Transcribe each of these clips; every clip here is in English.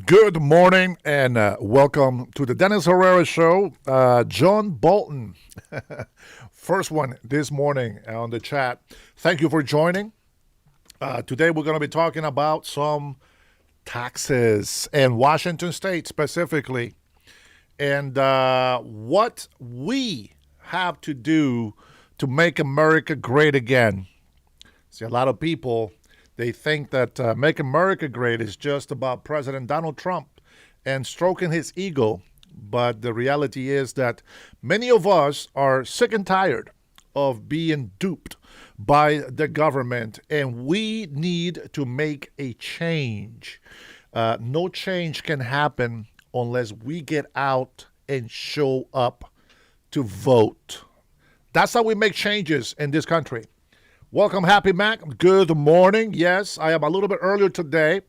Good morning and welcome to the Dennis Herrera Show. John Bolton, first one this morning on the chat. Thank you for joining. Today we're going to be talking about some taxes in Washington State specifically and what we have to do to make America great again. See, a lot of people, they think that Make America Great is just about President Donald Trump and stroking his ego. But the reality is that many of us are sick and tired of being duped by the government, and we need to make a change. No change can happen unless we get out and show up to vote. That's how we make changes in this country. Welcome, Happy Mac. Good morning. Yes, I am a little bit earlier today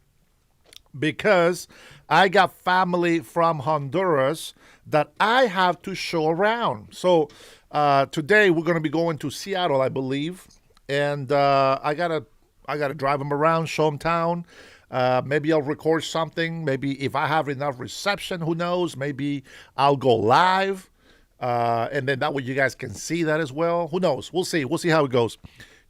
because I got family from Honduras that I have to show around. So today we're going to be going to Seattle, I believe, and I gotta drive them around, show them town. Maybe I'll record something. Maybe if I have enough reception, who knows? Maybe I'll go live, and then that way you guys can see that as well. Who knows? We'll see. We'll see how it goes.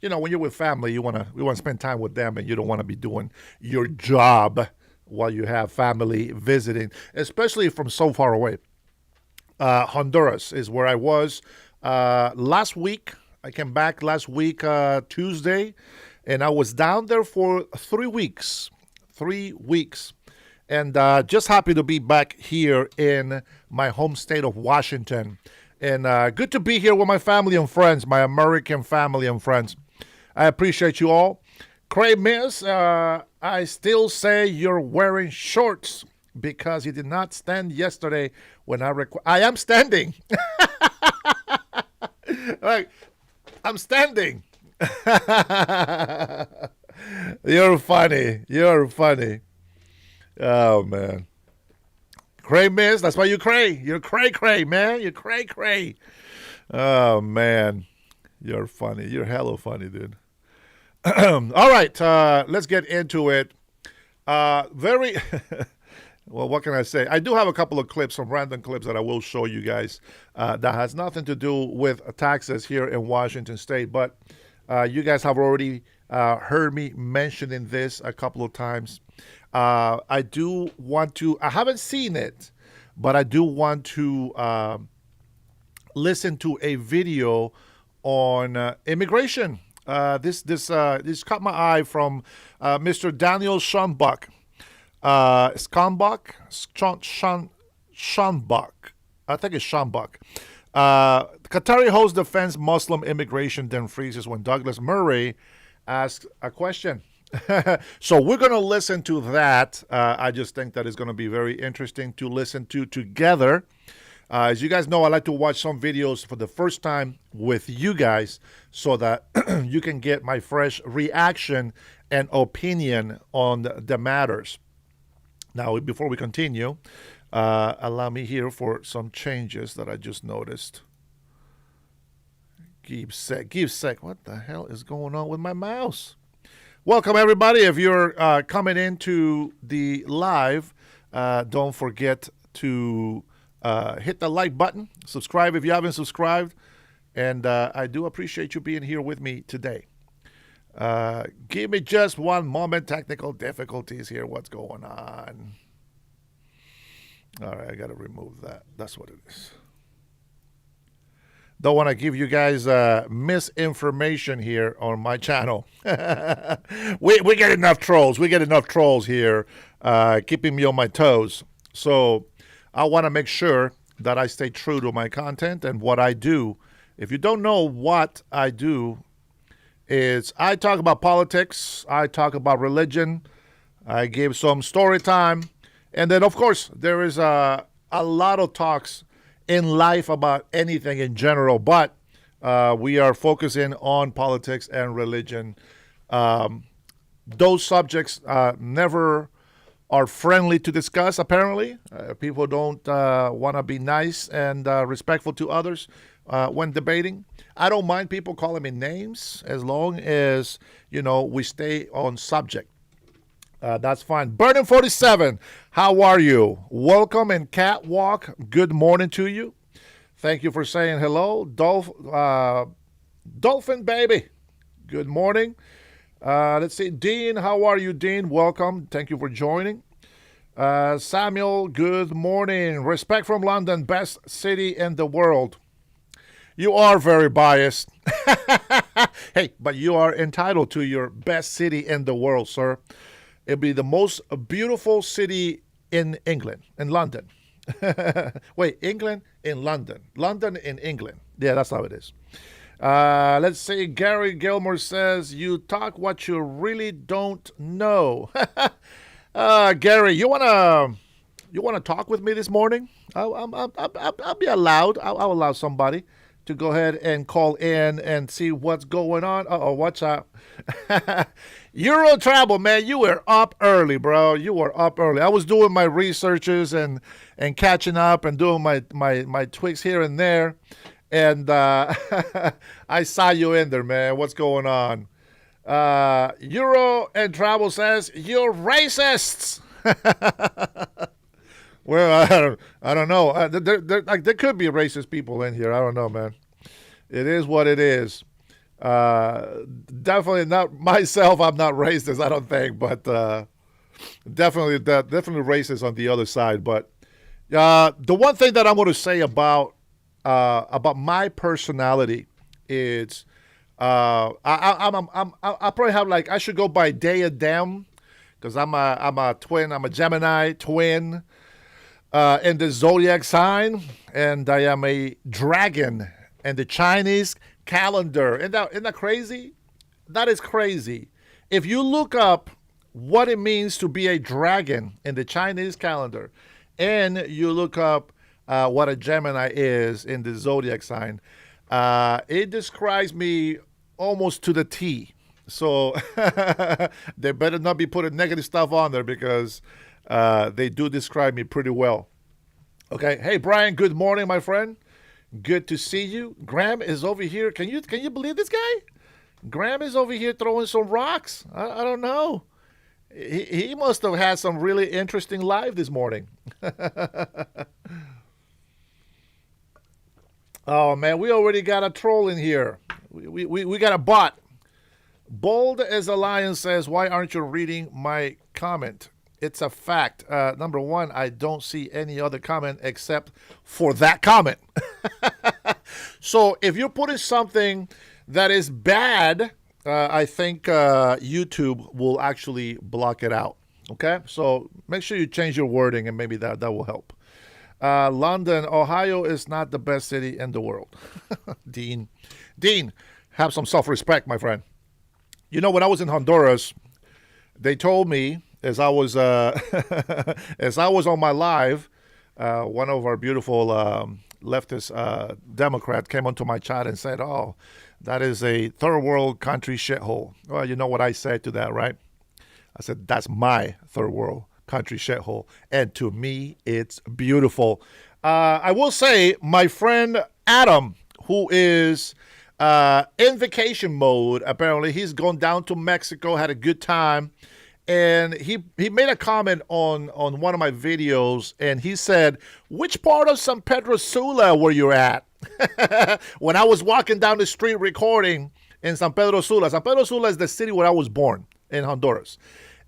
You know, when you're with family, we want to spend time with them, and you don't want to be doing your job while you have family visiting, especially from so far away. Honduras is where I was last week. I came back last week, Tuesday, and I was down there for 3 weeks. 3 weeks. And just happy to be back here in my home state of Washington. And good to be here with my family and friends, my American family and friends. I appreciate you all. Craig Miss, I still say you're wearing shorts because you did not stand yesterday when I am standing. Like, I'm standing. You're funny. You're funny. Oh, man. Cray Miss, that's why you cray. You're cray, man. You're cray. Oh, man. You're funny. You're hella funny, dude. All right, let's get into it. Very, well, what can I say? I do have a couple of clips, some random clips that I will show you guys that has nothing to do with taxes here in Washington State. But you guys have already heard me mentioning this a couple of times. I do want to, I haven't seen it, but I do want to listen to a video on immigration. This caught my eye from Mr. Daniel Schonbach. Schonbach. I think it's Schonbach. Qatari host defends Muslim immigration, then freezes when Douglas Murray asks a question. So we're going to listen to that. I just think that is going to be very interesting to listen to together. As you guys know, I like to watch some videos for the first time with you guys so that you can get my fresh reaction and opinion on the matters. Now, before we continue, allow me here for some changes that I just noticed. Give sec. What the hell is going on with my mouse? Welcome, everybody. If you're coming into the live, don't forget to hit the like button, subscribe if you haven't subscribed, and I do appreciate you being here with me today. Give me just one moment. Technical difficulties here. What's going on? All right, I got to remove that. That's what it is. Don't want to give you guys misinformation here on my channel. we get enough trolls. We get enough trolls here keeping me on my toes. So I want to make sure that I stay true to my content and what I do. If you don't know what I do, is I talk about politics, I talk about religion, I give some story time, and then of course there is a lot of talks in life about anything in general, but we are focusing on politics and religion. Those subjects never are friendly to discuss, apparently. People don't want to be nice and respectful to others when debating. I don't mind people calling me names as long as, we stay on subject. That's fine. Burning 47, how are you? Welcome and catwalk. Good morning to you. Thank you for saying hello. Dolphin baby. Good morning. Let's see. Dean, how are you, Dean? Welcome. Thank you for joining. Samuel, good morning. Respect from London, best city in the world. You are very biased. Hey, but you are entitled to your best city in the world, sir. It'll be the most beautiful city in England, in London. Wait, England in London. London in England. Yeah, that's how it is. Let's see. Gary Gilmore says, you talk what you really don't know. Gary, you wanna talk with me this morning? I'll be allowed. I'll allow somebody to go ahead and call in and see what's going on. What's up? Euro travel, man. You were up early, bro. You were up early. I was doing my researches and catching up and doing my tweaks here and there. And I saw you in there, man. What's going on? Euro and Travel says, you're racists. Well, I don't know. There could be racist people in here. I don't know, man. It is what it is. Definitely not myself. I'm not racist, I don't think, but definitely racist on the other side. But the one thing that I'm going to say about my personality is I probably have I should go by day of them because I'm a twin. I'm a Gemini twin in the zodiac sign, and I am a dragon in the Chinese calendar. Isn't that crazy? That is crazy. If you look up what it means to be a dragon in the Chinese calendar, and you look up what a Gemini is in the zodiac sign, it describes me almost to the T. So they better not be putting negative stuff on there because they do describe me pretty well. Okay. Hey, Brian, good morning, my friend. Good to see you. Graham is over here. Can you believe this guy? Graham is over here throwing some rocks. I don't know. He must have had some really interesting live this morning. Oh, man, we already got a troll in here. We got a bot. Bold as a lion says, why aren't you reading my comment? It's a fact. Number one, I don't see any other comment except for that comment. So if you're putting something that is bad, I think YouTube will actually block it out. Okay? So make sure you change your wording and maybe that will help. London, Ohio is not the best city in the world. Dean, have some self-respect, my friend. You know, when I was in Honduras, they told me as I was on my live, one of our beautiful leftist Democrat came onto my chat and said, "Oh, that is a third world country shithole." Well, you know what I said to that, right? I said, "That's my third world country shithole, and to me, it's beautiful." I will say, my friend Adam, who is in vacation mode, apparently he's gone down to Mexico, had a good time. And he made a comment on one of my videos, and he said, which part of San Pedro Sula were you at? When I was walking down the street recording in San Pedro Sula. San Pedro Sula is the city where I was born in Honduras.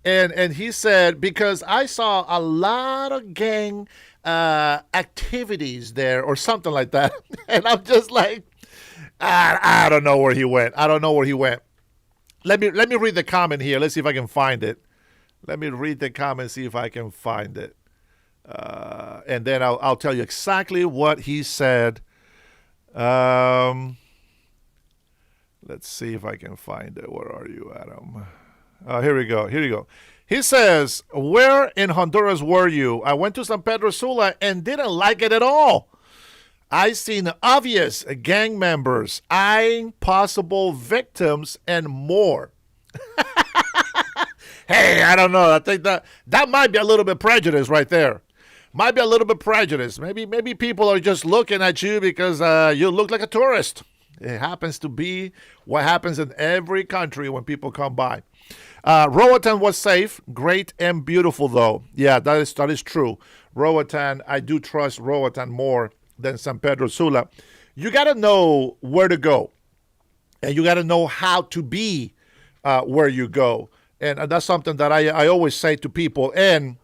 And he said, because I saw a lot of gang activities there or something like that. And I'm just like, I don't know where he went. I don't know where he went. Let me read the comment here. Let's see if I can find it. Let me read the comment, see if I can find it. And then I'll tell you exactly what he said. Let's see if I can find it. Where are you, Adam? Here we go. He says, where in Honduras were you? I went to San Pedro Sula and didn't like it at all. I seen obvious gang members eyeing possible victims and more. Hey, I don't know. I think that might be a little bit prejudice right there. Might be a little bit prejudice. Maybe people are just looking at you because you look like a tourist. It happens to be what happens in every country when people come by. Roatan was safe, great and beautiful though. Yeah, that is true. Roatan, I do trust Roatan more than San Pedro Sula. You got to know where to go, and you got to know how to be where you go, and that's something that I always say to people. And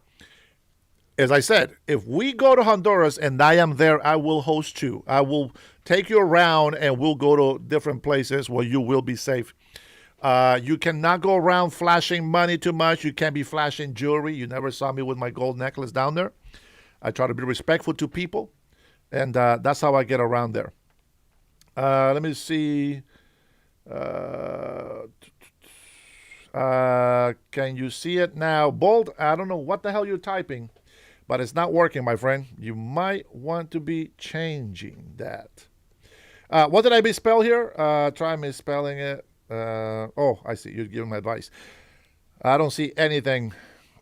as I said, if we go to Honduras and I am there, I will host you. I will take you around, and we'll go to different places where you will be safe. You cannot go around flashing money too much. You can't be flashing jewelry. You never saw me with my gold necklace down there. I try to be respectful to people, and that's how I get around there. Let me see. Can you see it now? Bold, I don't know what the hell you're typing, but it's not working, my friend. You might want to be changing that. What did I misspell here? Try misspelling it. Oh, I see. You're giving me advice. I don't see anything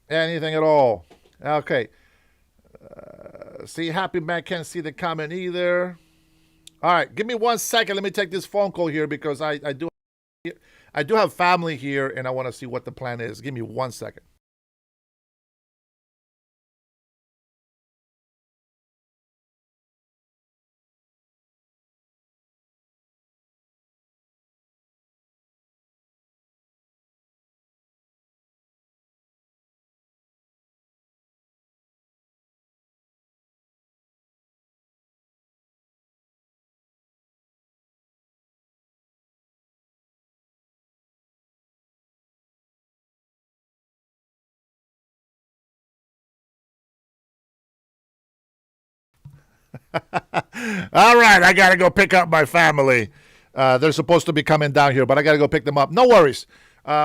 at all. Okay. See, Happy Man can't see the comment either. All right, give me 1 second. Let me take this phone call here because I do have family here, and I want to see what the plan is. Give me 1 second. All right, I got to go pick up my family. They're supposed to be coming down here, but I got to go pick them up. No worries.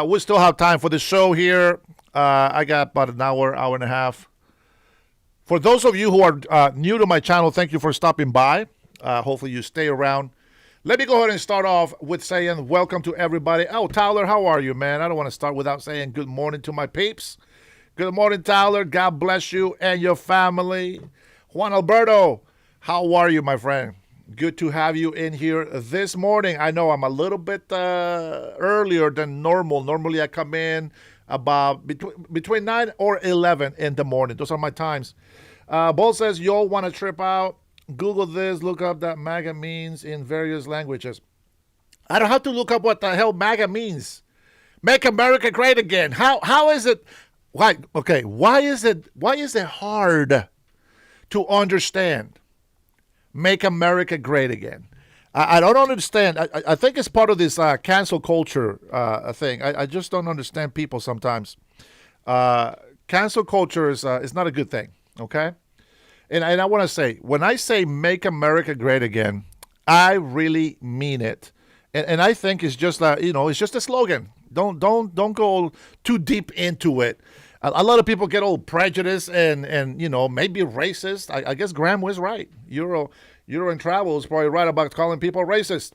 We still have time for the show here. I got about an hour and a half. For those of you who are new to my channel, thank you for stopping by. Hopefully you stay around. Let me go ahead and start off with saying welcome to everybody. Oh, Tyler, how are you, man? I don't want to start without saying good morning to my peeps. Good morning, Tyler. God bless you and your family. Juan Alberto, how are you, my friend? Good to have you in here this morning. I know I'm a little bit earlier than normal. Normally I come in about between 9 or 11 in the morning. Those are my times. Bull says, y'all want to trip out? Google this, look up that MAGA means in various languages. I don't have to look up what the hell MAGA means. Make America great again. How is it? Why? Okay. Why is it hard to understand? Make America great again. I don't understand. I think it's part of this cancel culture thing. I just don't understand people sometimes. Cancel culture is not a good thing. Okay. And I want to say, when I say make America great again, I really mean it. And I think it's just it's just a slogan. Don't go too deep into it. A lot of people get all prejudiced and maybe racist. I guess Graham was right. Euro and Travel is probably right about calling people racist.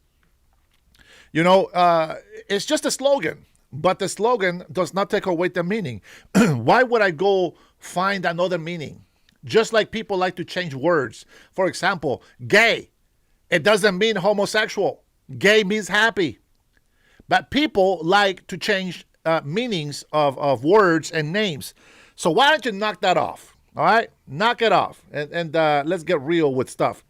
It's just a slogan, but the slogan does not take away the meaning. Why would I go find another meaning? Just like people like to change words. For example, gay. It doesn't mean homosexual. Gay means happy. But people like to change meanings of words and names. So why don't you knock that off? All right? Knock it off. And let's get real with stuff.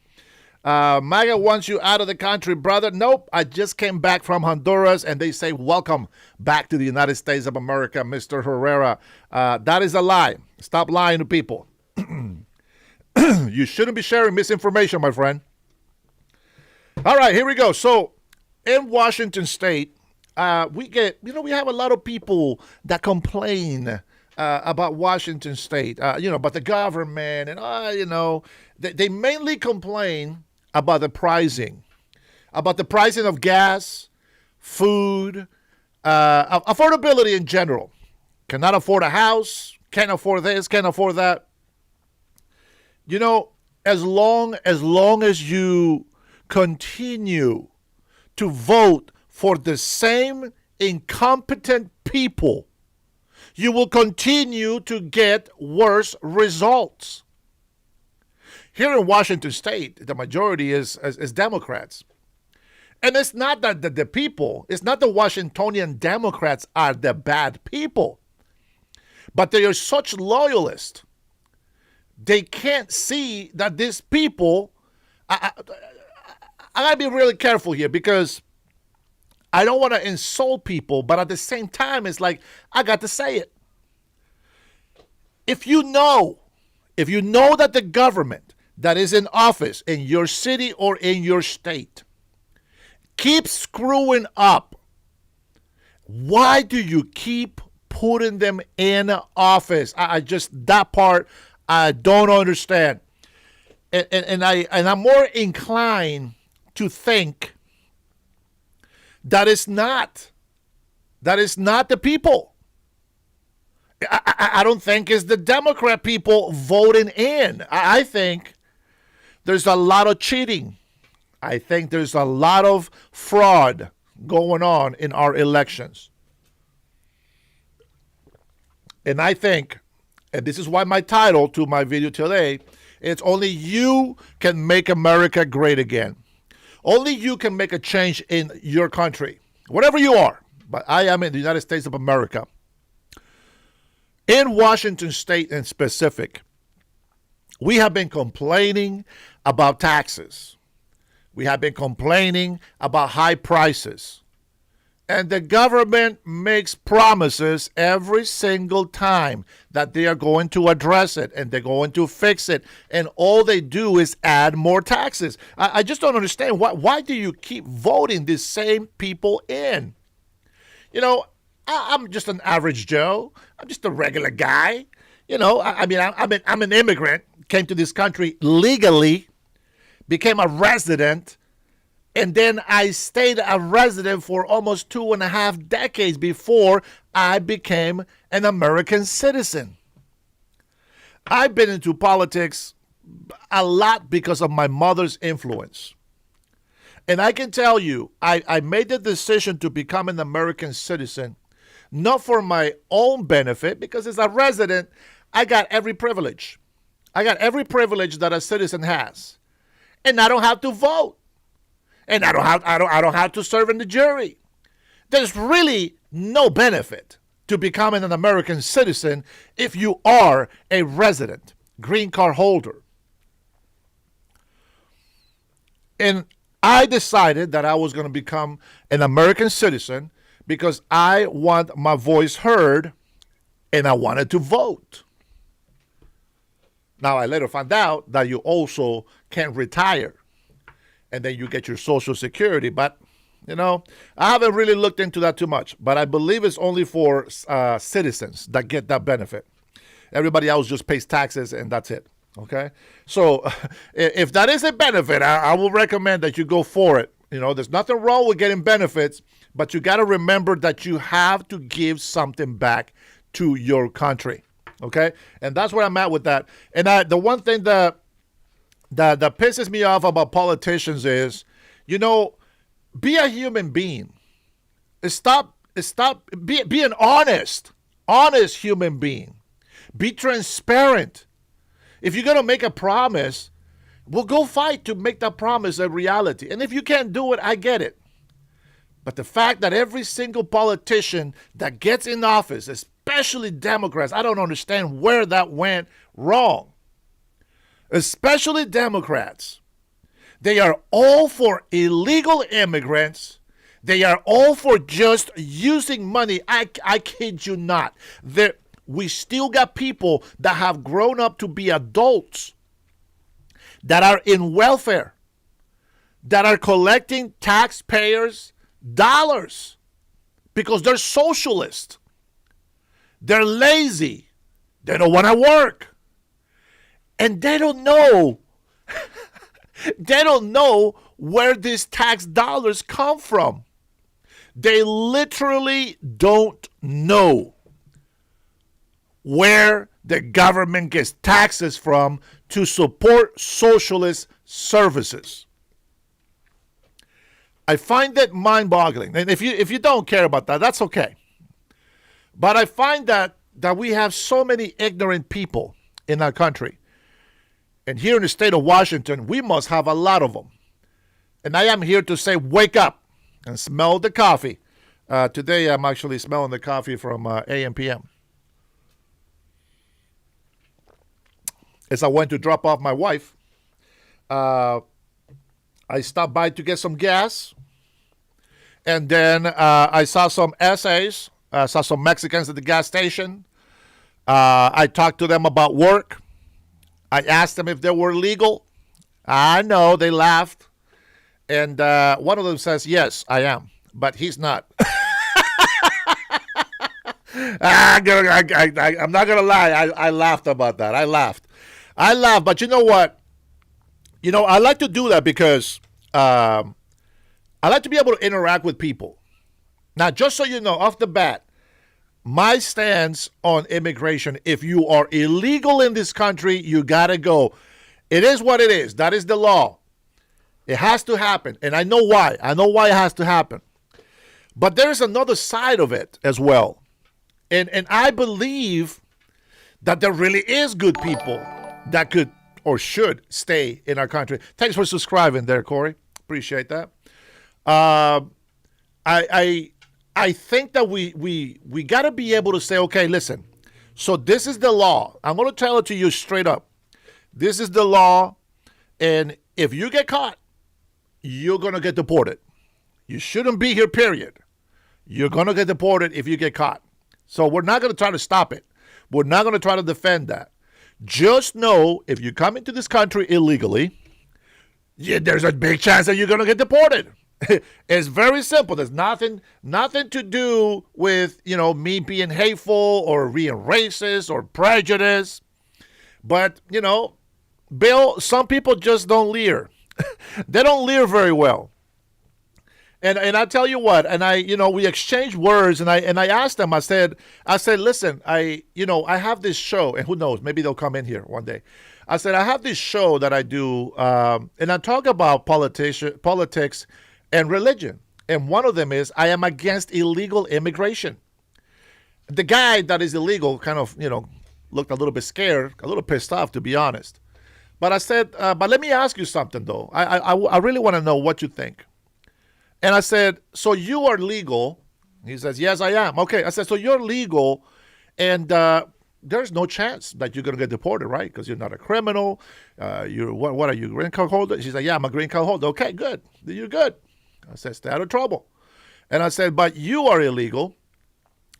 MAGA wants you out of the country, brother. Nope. I just came back from Honduras, and they say, welcome back to the United States of America, Mr. Herrera. That is a lie. Stop lying to people. You shouldn't be sharing misinformation, my friend. All right, here we go. So in Washington State, we have a lot of people that complain about Washington State, about the government, and they mainly complain about the pricing of gas, food, affordability in general. Cannot afford a house, can't afford this, can't afford that. As long as you continue to vote for the same incompetent people, you will continue to get worse results. Here in Washington State, the majority is Democrats. And it's not that the people, it's not the Washingtonian Democrats are the bad people, but they are such loyalists. They can't see that these people, I gotta be really careful here because I don't want to insult people, but at the same time, it's like, I got to say it. If you know that the government that is in office in your city or in your state keeps screwing up, why do you keep putting them in office? I just, that part, I don't understand. And I'm more inclined to think that is not the people. I don't think it's the Democrat people voting in. I think there's a lot of cheating. I think there's a lot of fraud going on in our elections. And I think, and this is why my title to my video today, it's only you can make America great again. Only you can make a change in your country, whatever you are. But I am in the United States of America. In Washington State in specific, we have been complaining about taxes. We have been complaining about high prices. And the government makes promises every single time that they are going to address it and they're going to fix it. And all they do is add more taxes. I just don't understand. Why do you keep voting these same people in? You know, I'm just an average Joe. I'm just a regular guy. You know, I'm an immigrant, came to this country legally, became a resident, and then I stayed a resident for almost 2.5 decades before I became an American citizen. I've been into politics a lot because of my mother's influence. And I can tell you, I made the decision to become an American citizen, not for my own benefit, because as a resident, I got every privilege. I got every privilege that a citizen has. And I don't have to vote. And I don't have to serve in the jury. There's really no benefit to becoming an American citizen if you are a resident, green card holder. And I decided that I was going to become an American citizen because I want my voice heard and I wanted to vote. Now, I later found out that you also can retire and then you get your Social Security. But, you know, I haven't really looked into that too much. But I believe it's only for citizens that get that benefit. Everybody else just pays taxes and that's it. Okay? So if that is a benefit, I will recommend that you go for it. You know, there's nothing wrong with getting benefits, but you got to remember that you have to give something back to your country. Okay? And that's where I'm at with that. And the one thing that pisses me off about politicians is, you know, be a human being. Be an honest human being. Be transparent. If you're going to make a promise, well, go fight to make that promise a reality. And if you can't do it, I get it. But the fact that every single politician that gets in office, especially Democrats, I don't understand where that went wrong. Especially Democrats. They are all for illegal immigrants. They are all for just using money. I kid you not. We still got people that have grown up to be adults that are in welfare, that are collecting taxpayers' dollars because they're socialist. They're lazy. They don't want to work. And they don't know. They don't know where these tax dollars come from. They literally don't know where the government gets taxes from to support socialist services. I find that mind-boggling. And if you don't care about that, that's okay. But I find that we have so many ignorant people in our country. And here in the state of Washington, we must have a lot of them. And I am here to say, wake up and smell the coffee. Today, I'm actually smelling the coffee from AM PM. As I went to drop off my wife, I stopped by to get some gas. And then I saw some essays. Saw some Mexicans at the gas station. I talked to them about work. I asked them if they were legal. I know, they laughed. And one of them says, yes, I am. But he's not. I'm not going to lie. I laughed about that. I laughed. But you know what? I like to do that because I like to be able to interact with people. Now, just so you know, off the bat, my stance on immigration, if you are illegal in this country, you got to go. It is what it is. That is the law. It has to happen. And I know why. I know why it has to happen. But there's another side of it as well. And I believe that there really is good people that could or should stay in our country. Thanks for subscribing there, Corey. Appreciate that. I think that we got to be able to say, okay, listen, so this is the law. I'm going to tell it to you straight up. This is the law, and if you get caught, you're going to get deported. You shouldn't be here, period. You're going to get deported if you get caught. So we're not going to try to stop it. We're not going to try to defend that. Just know if you come into this country illegally, there's a big chance that you're going to get deported. It's very simple. There's nothing to do with, me being hateful or being racist or prejudiced. But, Bill, some people just don't leer. They don't leer very well. And I tell you what, and we exchanged words, and I asked them. I said, listen, I have this show, and who knows, maybe they'll come in here one day. I said, I have this show that I do, and I talk about politics and religion. And one of them is I am against illegal immigration. The guy that is illegal kind of, looked a little bit scared, a little pissed off, to be honest. But I said, but let me ask you something, though. I really want to know what you think. And I said, so you are legal? He says, yes, I am. Okay. I said, so you're legal, and there's no chance that you're going to get deported, right? Because you're not a criminal. What are you, green card holder? She said, yeah, I'm a green card holder. Okay, good. You're good. I said, stay out of trouble. And I said, but you are illegal.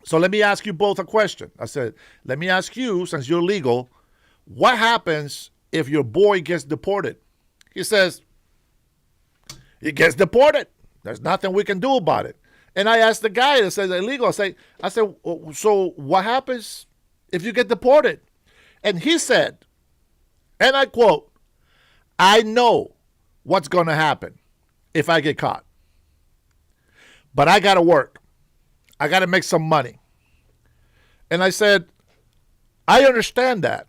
So let me ask you both a question. I said, let me ask you, since you're legal, what happens if your boy gets deported? He says, he gets deported. There's nothing we can do about it. And I asked the guy that says illegal, I said, so what happens if you get deported? And he said, and I quote, I know what's going to happen if I get caught. But I got to work. I got to make some money. And I said, I understand that,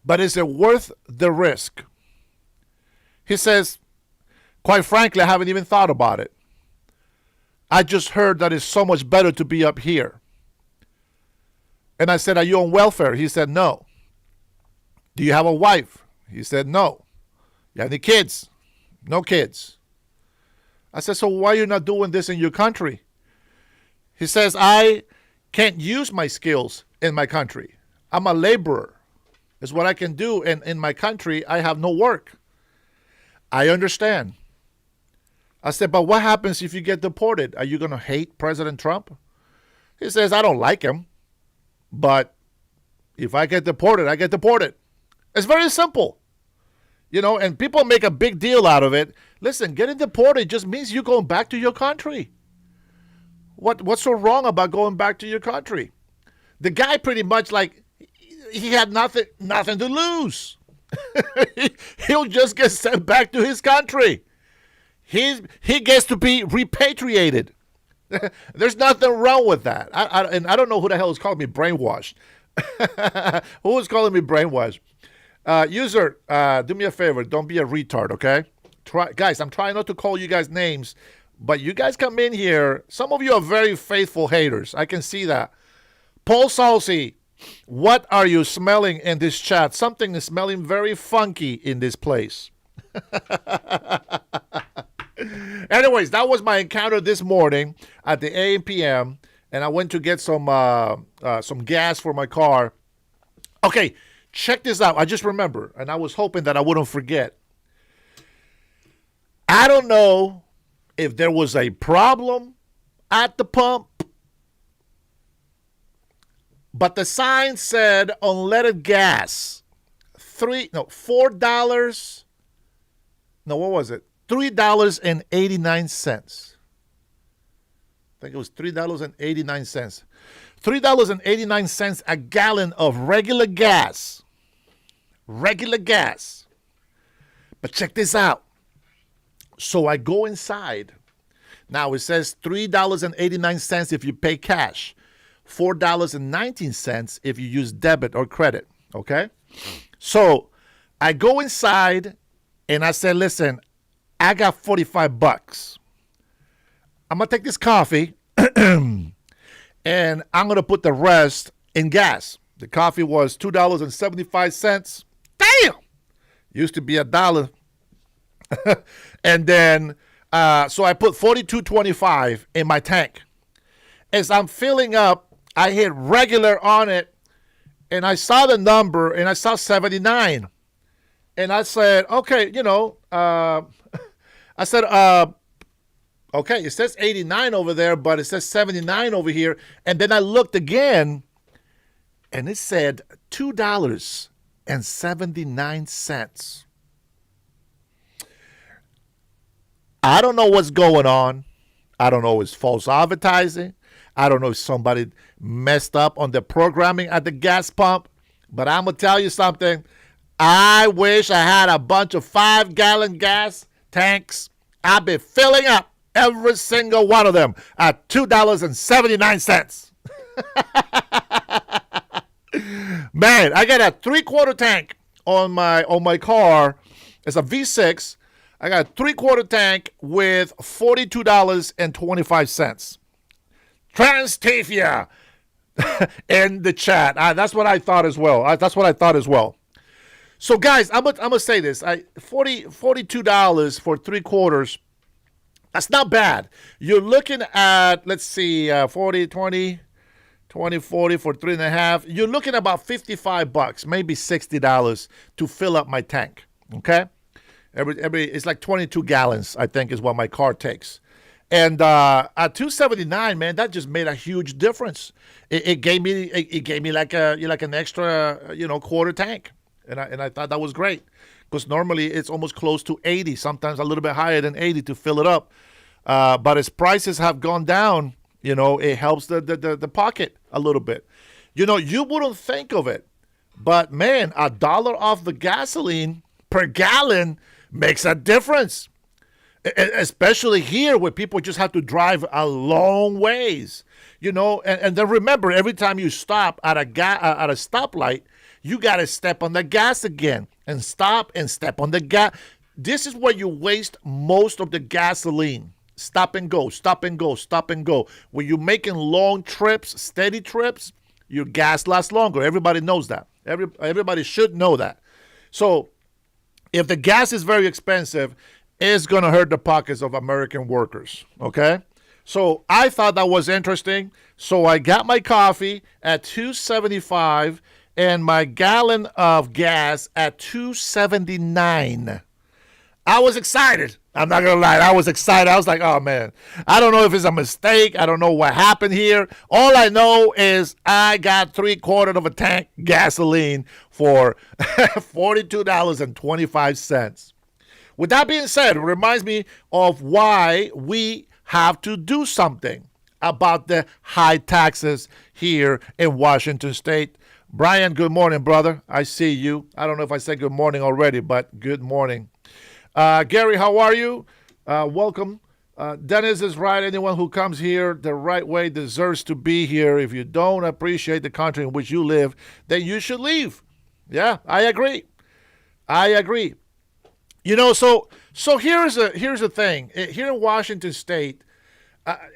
but is it worth the risk? He says, quite frankly, I haven't even thought about it. I just heard that it's so much better to be up here. And I said, are you on welfare? He said, no. Do you have a wife? He said, no. You have any kids? No kids. I said, so why are you not doing this in your country? He says, I can't use my skills in my country. I'm a laborer. It's what I can do. And in my country, I have no work. I understand. I said, but what happens if you get deported? Are you going to hate President Trump? He says, I don't like him. But if I get deported, I get deported. It's very simple. And people make a big deal out of it. Listen, getting deported just means you're going back to your country. What's so wrong about going back to your country? The guy pretty much he had nothing to lose. He'll just get sent back to his country. He gets to be repatriated. There's nothing wrong with that. And I don't know who the hell is calling me brainwashed. Who is calling me brainwashed? User, do me a favor. Don't be a retard, okay? Guys, I'm trying not to call you guys names, but you guys come in here. Some of you are very faithful haters. I can see that. Paul Salsi, what are you smelling in this chat? Something is smelling very funky in this place. Anyways, that was my encounter this morning at the AM/PM, and I went to get some gas for my car. Okay, check this out. I just remember, and I was hoping that I wouldn't forget. I don't know if there was a problem at the pump, but the sign said unleaded gas, $4. No, what was it? $3.89. I think it was $3.89. $3.89 a gallon of regular gas. Regular gas. But check this out. So I go inside. Now it says $3.89 if you pay cash, $4.19 if you use debit or credit. Okay? So I go inside and I said, listen, I got $45. I'm going to take this coffee and I'm going to put the rest in gas. The coffee was $2.75. Damn! Used to be $1. And then, so I put $42.25 in my tank. As I'm filling up, I hit regular on it, and I saw the number, and I saw 79. And I said, okay, I said, okay, it says 89 over there, but it says 79 over here. And then I looked again, and it said $2.79. I don't know what's going on. I don't know if it's false advertising. I don't know if somebody messed up on the programming at the gas pump. But I'm going to tell you something. I wish I had a bunch of 5-gallon gas tanks. I've been filling up every single one of them at $2.79. Man, I got a 3/4 tank on my car. It's a V6. I got a 3/4 tank with $42.25. Transtafia in the chat. That's what I thought as well. So, guys, I'm gonna say this: $42 for 3/4. That's not bad. You're looking at, let's see, 40, 20, 40 for 3.5. You're looking at about $55, maybe $60 to fill up my tank. Okay. It's like 22 gallons, I think, is what my car takes. And at $2.79, man, that just made a huge difference. It gave me like an extra quarter tank, and I thought that was great, because normally it's almost close to 80, sometimes a little bit higher than 80 to fill it up. But as prices have gone down, it helps the pocket a little bit. You wouldn't think of it, but man, $1 off the gasoline per gallon makes a difference, especially here where people just have to drive a long ways, and then remember, every time you stop at a stoplight, you got to step on the gas again and stop and step on the gas. This is where you waste most of the gasoline. Stop and go, stop and go, stop and go. When you're making long trips, steady trips, your gas lasts longer. Everybody knows that. Everybody should know that. So if the gas is very expensive, it's going to hurt the pockets of American workers, okay? So I thought that was interesting. So I got my coffee at $2.75 and my gallon of gas at $2.79. I was excited. I'm not going to lie. I was excited. I was like, oh, man, I don't know if it's a mistake. I don't know what happened here. All I know is I got 3/4 of a tank gasoline for $42.25. With that being said, it reminds me of why we have to do something about the high taxes here in Washington State. Brian, good morning, brother. I see you. I don't know if I said good morning already, but good morning. Gary, how are you? Welcome. Dennis is right. Anyone who comes here the right way deserves to be here. If you don't appreciate the country in which you live, then you should leave. Yeah, I agree. So here's the thing. Here in Washington State,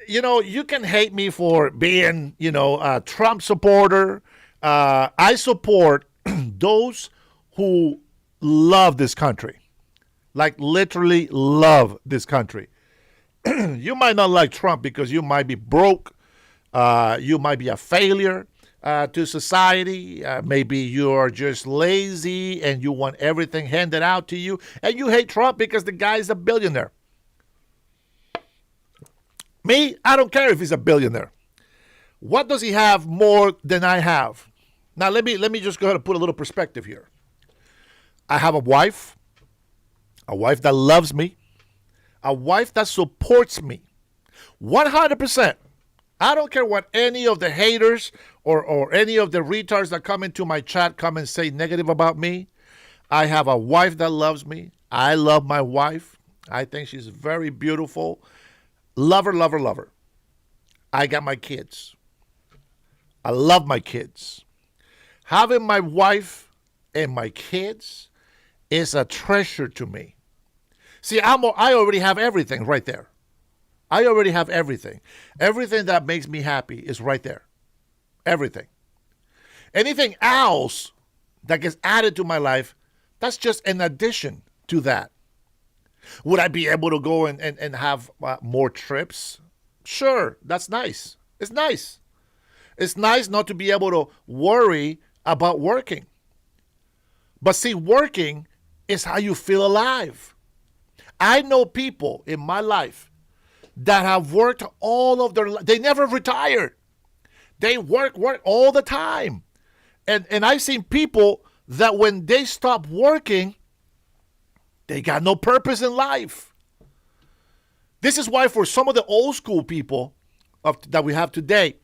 you can hate me for being, a Trump supporter. I support those who love this country. Like literally love this country. You might not like Trump because you might be broke. You might be a failure to society. Maybe you're just lazy and you want everything handed out to you. And you hate Trump because the guy is a billionaire. Me, I don't care if he's a billionaire. What does he have more than I have? Now let me just go ahead and put a little perspective here. I have a wife that loves me, a wife that supports me 100%. I don't care what any of the haters or any of the retards that come into my chat come and say negative about me. I have a wife that loves me. I love my wife. I think she's very beautiful. Love her, love her, love her. I got my kids. I love my kids. Having my wife and my kids is a treasure to me. See, I already have everything right there. I already have everything. Everything that makes me happy is right there. Everything. Anything else that gets added to my life, that's just an addition to that. Would I be able to go and have more trips? Sure, that's nice. It's nice. It's nice not to be able to worry about working. But see, working is how you feel alive. I know people in my life that have worked all of their life. They never retired. They work all the time. And I've seen people that when they stop working, they got no purpose in life. This is why for some of the old school people that we have today,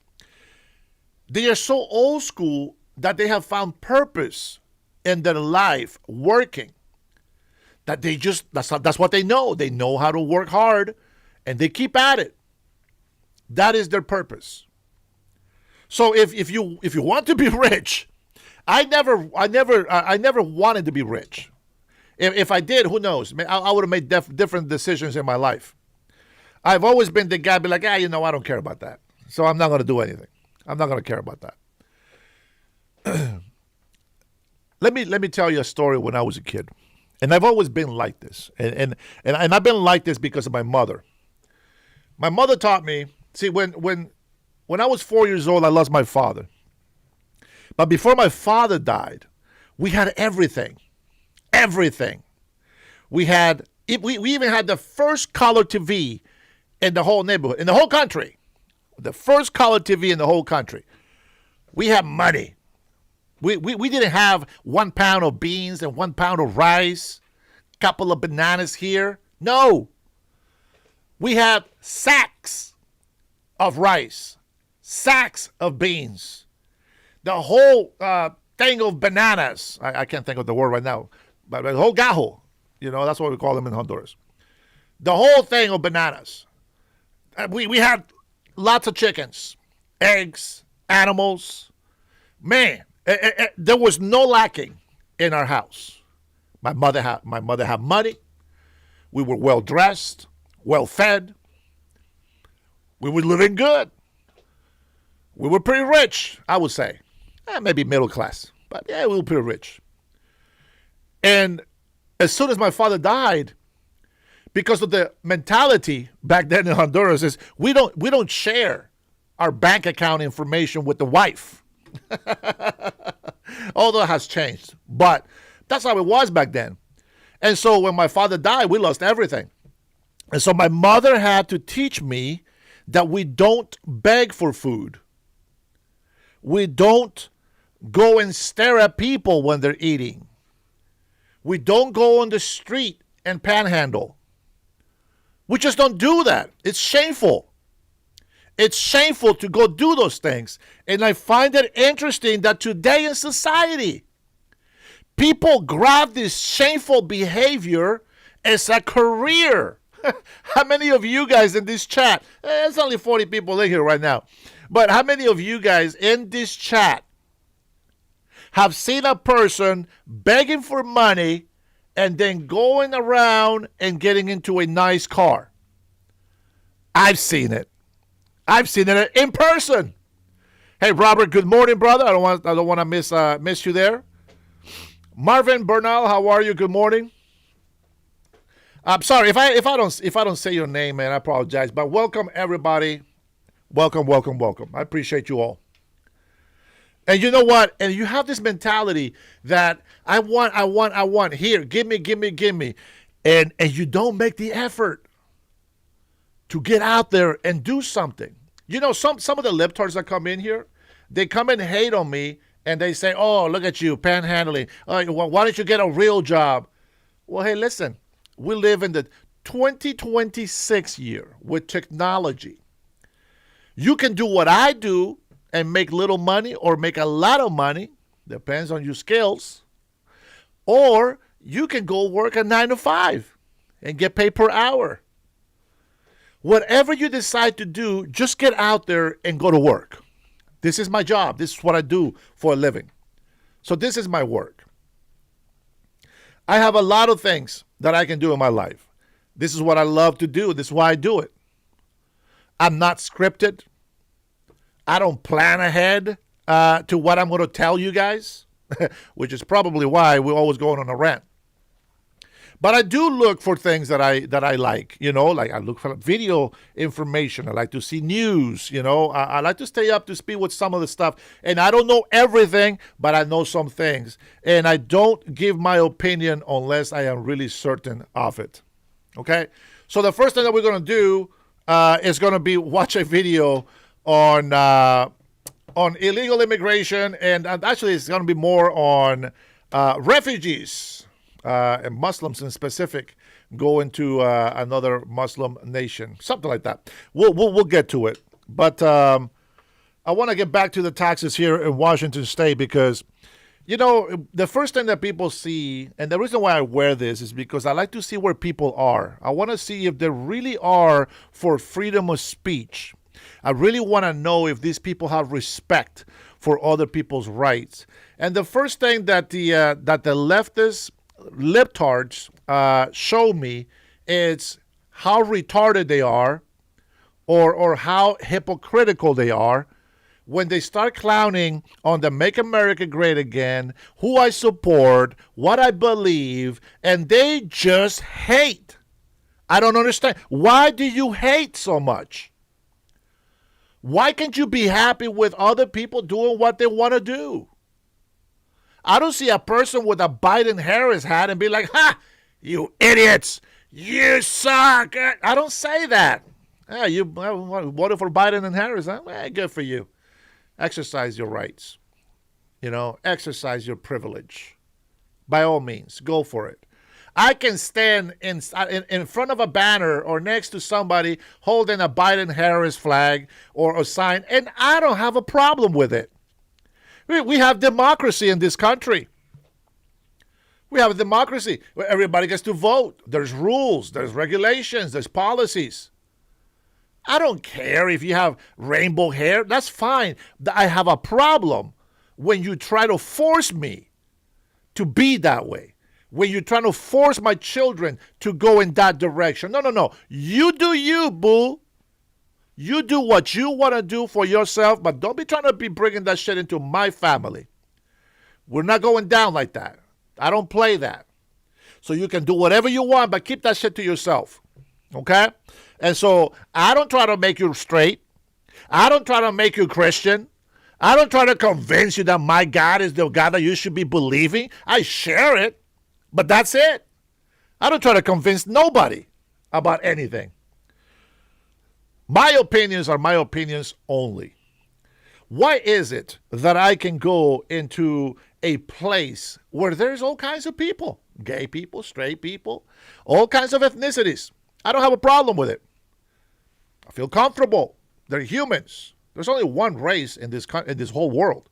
they are so old school that they have found purpose in their life working. That that's what they know. They know how to work hard and they keep at it. That is their purpose. So if you want to be rich, I never wanted to be rich. If I did, who knows? I would have made different decisions in my life. I've always been the guy be like, I don't care about that. So I'm not going to do anything. I'm not going to care about that. Let me tell you a story when I was a kid. And I've always been like this. And I've been like this because of my mother. My mother taught me, see, when I was 4 years old, I lost my father. But before my father died, we had everything. Everything. We even had the first color TV in the whole neighborhood, in the whole country. The first color TV in the whole country. We had money. We didn't have 1 pound of beans and 1 pound of rice, couple of bananas here. No. We had sacks of rice, sacks of beans, the whole thing of bananas. I can't think of the word right now, but the whole gajo. That's what we call them in Honduras. The whole thing of bananas. We had lots of chickens, eggs, animals. Man, there was no lacking in our house. My mother had money. We were well dressed, well fed. We were living good. We were pretty rich, I would say. Maybe middle class, but yeah, we were pretty rich. And as soon as my father died, because of the mentality back then in Honduras is we don't share our bank account information with the wife. Although it has changed, but that's how it was back then. And so when my father died, we lost everything. And so my mother had to teach me that we don't beg for food. We don't go and stare at people when they're eating. We don't go on the street and panhandle. We just don't do that. It's shameful. It's shameful to go do those things. And I find it interesting that today in society, people grab this shameful behavior as a career. How many of you guys in this chat, there's only 40 people in here right now, but how many of you guys in this chat have seen a person begging for money and then going around and getting into a nice car? I've seen it. I've seen it in person. Hey, Robert, good morning, brother. I don't want to miss you there. Marvin Bernal, how are you? Good morning. I'm sorry if I don't say your name, man. I apologize. But welcome everybody. Welcome, welcome, welcome. I appreciate you all. And you know what? And you have this mentality that I want. Here, give me, give me, give me. And you don't make the effort to get out there and do something. You know, some of the libtards that come in here, they come and hate on me and they say, "Oh, look at you panhandling. Why don't you get a real job?" Well, hey, listen. We live in the 2026 year with technology. You can do what I do and make little money or make a lot of money, depends on your skills, or you can go work a 9 to 5 and get paid per hour. Whatever you decide to do, just get out there and go to work. This is my job. This is what I do for a living. So this is my work. I have a lot of things that I can do in my life. This is what I love to do. This is why I do it. I'm not scripted. I don't plan ahead to what I'm going to tell you guys, which is probably why we're always going on a rant. But I do look for things that I like, like I look for video information. I like to see news, I like to stay up to speed with some of the stuff. And I don't know everything, but I know some things. And I don't give my opinion unless I am really certain of it. Okay? So the first thing that we're going to do is going to be watch a video on illegal immigration. And actually it's going to be more on refugees. And Muslims in specific go into another Muslim nation, something like that. We'll get to it, but I want to get back to the taxes here in Washington State because, the first thing that people see, and the reason why I wear this is because I like to see where people are. I want to see if they really are for freedom of speech. I really want to know if these people have respect for other people's rights. And the first thing that the leftists libtards show me is how retarded they are or how hypocritical they are when they start clowning on the Make America Great Again, who I support, what I believe, and they just hate. I don't understand. Why do you hate so much? Why can't you be happy with other people doing what they want to do? I don't see a person with a Biden Harris hat and be like, "Ha, you idiots, you suck." I don't say that. You voted for Biden and Harris, huh? Good for you. Exercise your rights. Exercise your privilege. By all means, go for it. I can stand in front of a banner or next to somebody holding a Biden Harris flag or a sign, and I don't have a problem with it. We have democracy in this country. We have a democracy where everybody gets to vote. There's rules, there's regulations, there's policies. I don't care if you have rainbow hair. That's fine. I have a problem when you try to force me to be that way. When you're trying to force my children to go in that direction. No. You do you, boo. You do what you want to do for yourself, but don't be trying to be bringing that shit into my family. We're not going down like that. I don't play that. So you can do whatever you want, but keep that shit to yourself. Okay? And so I don't try to make you straight. I don't try to make you Christian. I don't try to convince you that my God is the God that you should be believing. I share it, but that's it. I don't try to convince nobody about anything. My opinions are my opinions only. Why is it that I can go into a place where there's all kinds of people, gay people, straight people, all kinds of ethnicities? I don't have a problem with it. I feel comfortable. They're humans. There's only one race in this whole world.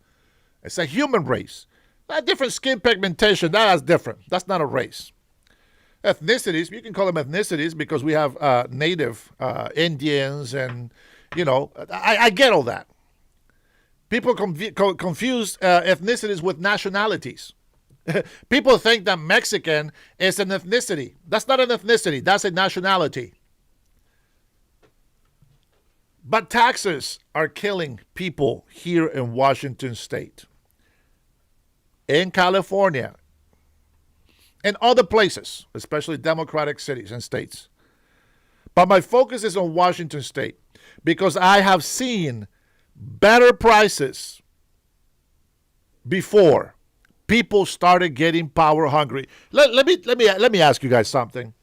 It's a human race. That different skin pigmentation, that's different. That's not a race. Ethnicities, you can call them ethnicities because we have native Indians and, I get all that. People confuse ethnicities with nationalities. People think that Mexican is an ethnicity. That's not an ethnicity. That's a nationality. But taxes are killing people here in Washington State, in California, and other places, especially Democratic cities and states. But my focus is on Washington State because I have seen better prices before people started getting power hungry. Let me ask you guys something.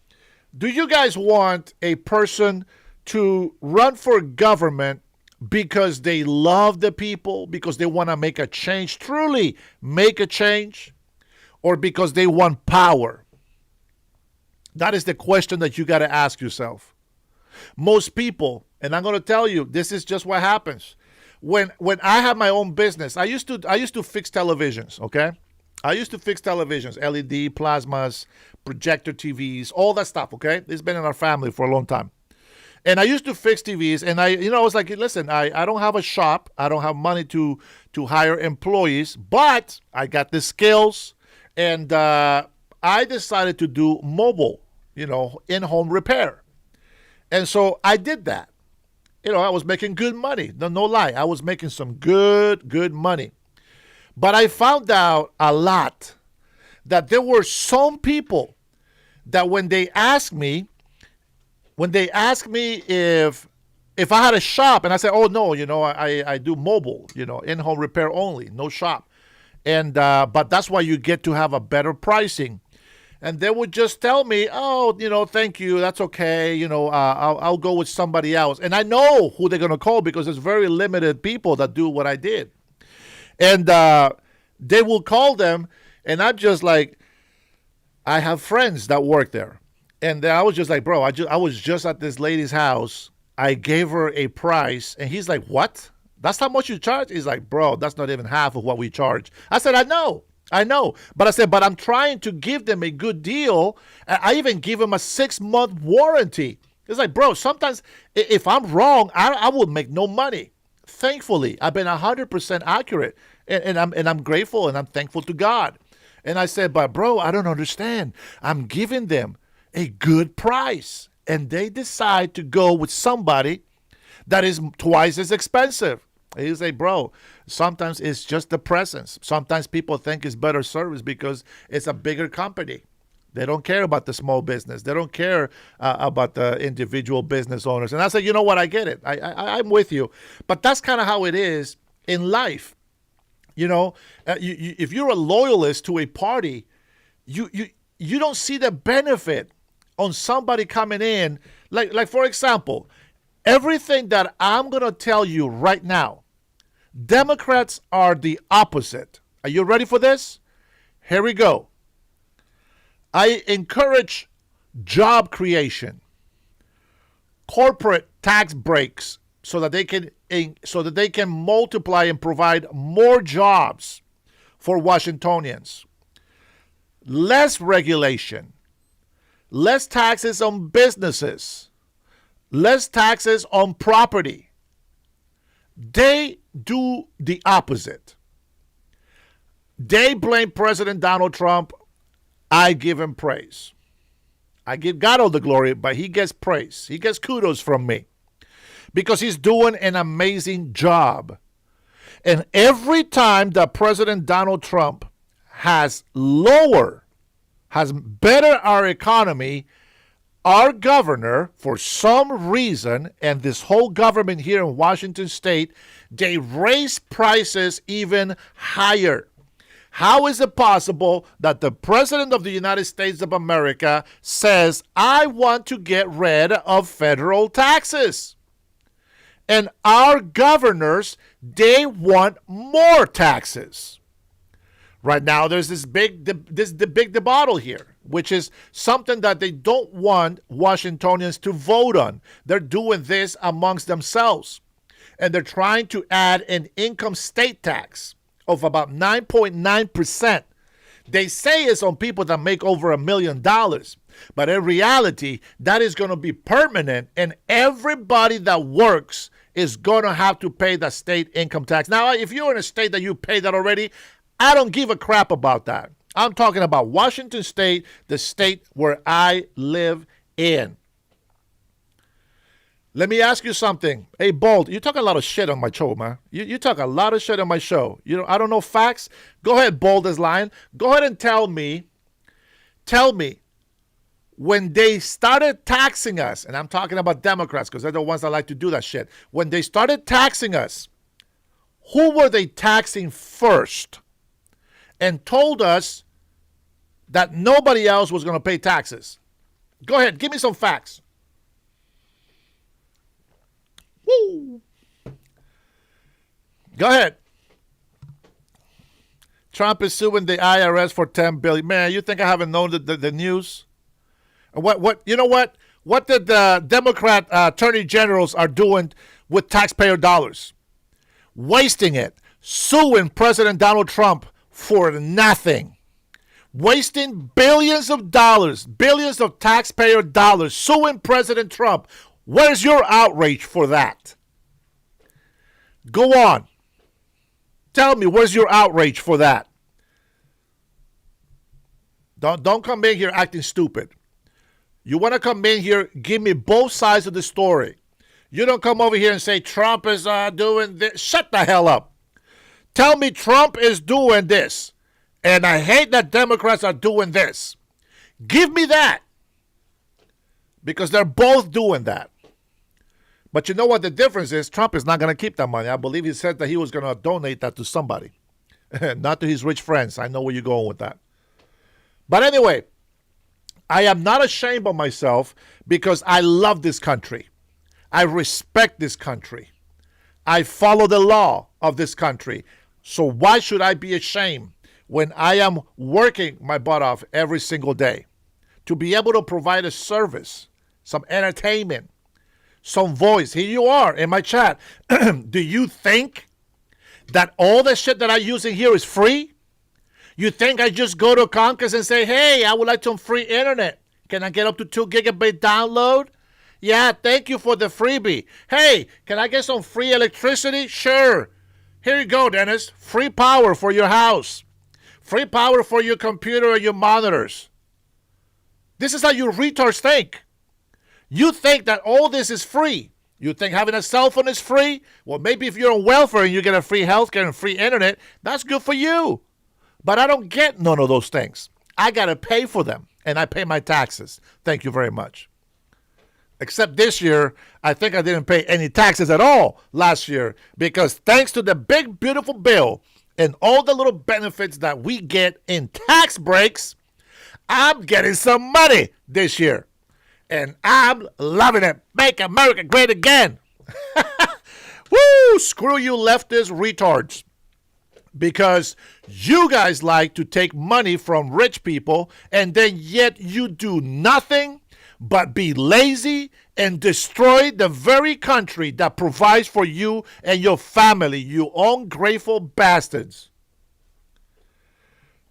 Do you guys want a person to run for government because they love the people, because they want to make a change, truly make a change, or because they want power? That is the question that you got to ask yourself. Most people, and I'm going to tell you, this is just what happens. When I had my own business, I used to fix televisions, okay? I used to fix televisions, LED, plasmas, projector TVs, all that stuff, okay? It's been in our family for a long time. And I used to fix TVs, and I was like, listen, I don't have a shop. I don't have money to hire employees, but I got the skills, and I decided to do mobile, in-home repair. And so I did that. I was making good money. No lie. I was making some good money. But I found out a lot that there were some people that when they asked me if I had a shop, and I said, oh no, I do mobile, in-home repair only, no shop. And but that's why you get to have a better pricing. And they would just tell me, oh, thank you, that's okay, I'll go with somebody else. And I know who they're going to call because there's very limited people that do what I did. And they will call them, and I'm just like, I have friends that work there. And I was just like, bro, I was just at this lady's house. I gave her a price, and he's like, what? That's how much you charge? He's like, bro, that's not even half of what we charge. I said, I know. But I said, but I'm trying to give them a good deal. I even give them a 6-month warranty. It's like, bro, sometimes if I'm wrong, I will make no money. Thankfully, I've been 100% accurate, and I'm grateful, and I'm thankful to God. And I said, but bro, I don't understand. I'm giving them a good price, and they decide to go with somebody that is twice as expensive. He's like, bro, sometimes it's just the presence. Sometimes people think it's better service because it's a bigger company. They don't care about the small business. They don't care about the individual business owners. And I said, you know what? I get it. I'm with you. But that's kind of how it is in life. If you're a loyalist to a party, you don't see the benefit on somebody coming in. Like for example, everything that I'm going to tell you right now, Democrats are the opposite. Are you ready for this? Here we go. I encourage job creation, corporate tax breaks so that they can multiply and provide more jobs for Washingtonians. Less regulation, less taxes on businesses, less taxes on property. They do the opposite. They blame President Donald Trump. I give him praise. I give God all the glory, but he gets praise. He gets kudos from me because he's doing an amazing job. And every time that President Donald Trump has better our economy, our governor, for some reason, and this whole government here in Washington State, they raise prices even higher. How is it possible that the President of the United States of America says, I want to get rid of federal taxes? And our governors, they want more taxes. Right now, there's this big debacle here, which is something that they don't want Washingtonians to vote on. They're doing this amongst themselves. And they're trying to add an income state tax of about 9.9%. They say it's on people that make over $1 million. But in reality, that is going to be permanent, and everybody that works is going to have to pay the state income tax. Now, if you're in a state that you pay that already, I don't give a crap about that. I'm talking about Washington State, the state where I live in. Let me ask you something. Hey, Bold, you talk a lot of shit on my show, man. You talk a lot of shit on my show. I don't know facts. Go ahead, Bold is lying. Go ahead and tell me Tell me, when they started taxing us, and I'm talking about Democrats because they're the ones that like to do that shit. When they started taxing us, who were they taxing first? And told us that nobody else was going to pay taxes. Go ahead, give me some facts. Woo! Go ahead. Trump is suing the IRS for $10 billion. Man, you think I haven't known the news? What you know what? What the Democrat attorney generals are doing with taxpayer dollars? Wasting it. Suing President Donald Trump for nothing. Wasting billions of dollars, billions of taxpayer dollars, suing President Trump. Where's your outrage for that? Go on. Tell me, where's your outrage for that? Don't come in here acting stupid. You want to come in here, give me both sides of the story. You don't come over here and say Trump is doing this. Shut the hell up. Tell me Trump is doing this, and I hate that Democrats are doing this. Give me that. Because they're both doing that. But you know what the difference is? Trump is not going to keep that money. I believe he said that he was going to donate that to somebody. Not to his rich friends. I know where you're going with that. But anyway, I am not ashamed of myself because I love this country. I respect this country. I follow the law of this country. So why should I be ashamed when I am working my butt off every single day to be able to provide a service, some entertainment, some voice? Here you are in my chat. Do you think that all the shit that I'm using here is free? You think I just go to Comcast and say, hey, I would like some free internet. Can I get up to 2 gigabit download? Yeah, thank you for the freebie. Hey, can I get some free electricity? Sure. Here you go, Dennis. Free power for your house. Free power for your computer and your monitors. This is how you retards think. You think that all this is free. You think having a cell phone is free? Well, maybe if you're on welfare and you get a free healthcare and free internet, that's good for you. But I don't get none of those things. I got to pay for them, and I pay my taxes. Thank you very much. Except this year, I think I didn't pay any taxes at all last year because thanks to the big, beautiful bill and all the little benefits that we get in tax breaks, I'm getting some money this year. And I'm loving it. Make America great again. Woo! Screw you leftist retards. Because you guys like to take money from rich people and then yet you do nothing but be lazy and destroy the very country that provides for you and your family, you ungrateful bastards.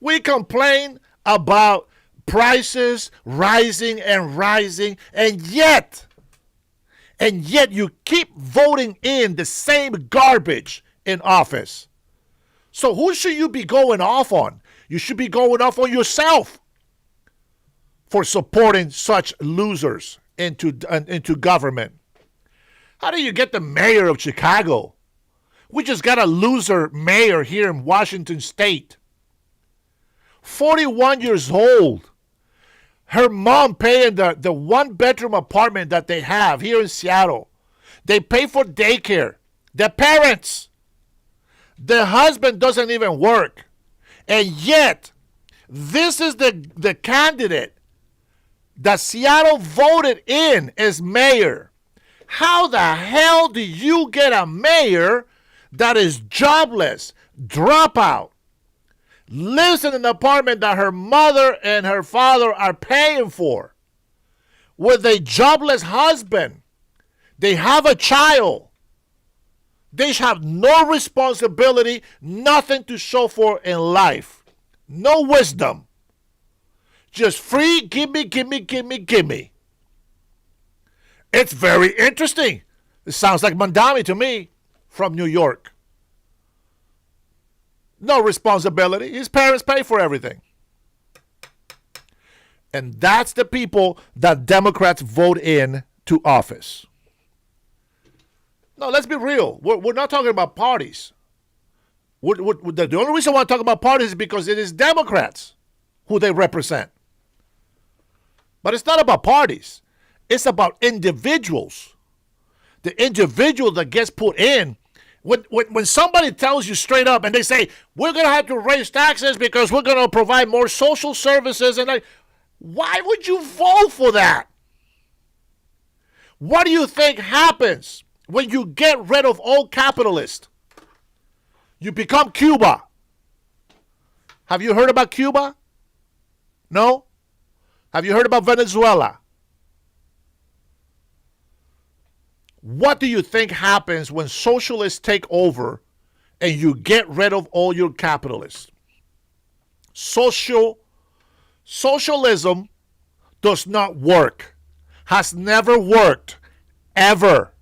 We complain about prices rising, and yet you keep voting in the same garbage in office. So who should you be going off on? You should be going off on yourself for supporting such losers into government. How do you get the mayor of Chicago? We just got a loser mayor here in Washington State. 41 years old. Her mom paying the one-bedroom apartment that they have here in Seattle. They pay for daycare. The parents. The husband doesn't even work. And yet, this is the candidate that Seattle voted in as mayor. How the hell do you get a mayor that is jobless, dropout, lives in an apartment that her mother and her father are paying for, with a jobless husband? They have a child. They have no responsibility, nothing to show for in life. No wisdom. Just free, gimme. It's very interesting. It sounds like Mandami to me from New York. No responsibility. His parents pay for everything. And that's the people that Democrats vote in to office. No, let's be real. We're not talking about parties. The only reason I want to talk about parties is because it is Democrats who they represent. But it's not about parties. It's about individuals. The individual that gets put in. When somebody tells you straight up and they say, we're going to have to raise taxes because we're going to provide more social services, and why would you vote for that? What do you think happens when you get rid of all capitalists? You become Cuba. Have you heard about Cuba? No? Have you heard about Venezuela? What do you think happens when socialists take over and you get rid of all your capitalists? Socialism does not work, has never worked, ever.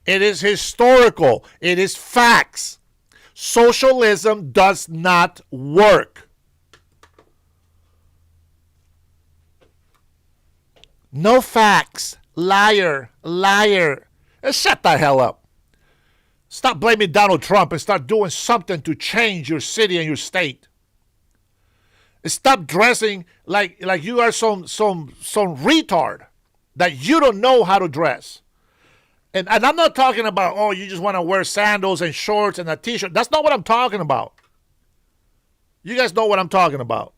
It is historical. It is facts. Socialism does not work. No facts. Liar, liar. Shut the hell up. Stop blaming Donald Trump and start doing something to change your city and your state. Stop dressing like you are some retard that you don't know how to dress. And I'm not talking about, oh, you just want to wear sandals and shorts and a t-shirt. That's not what I'm talking about. You guys know what I'm talking about.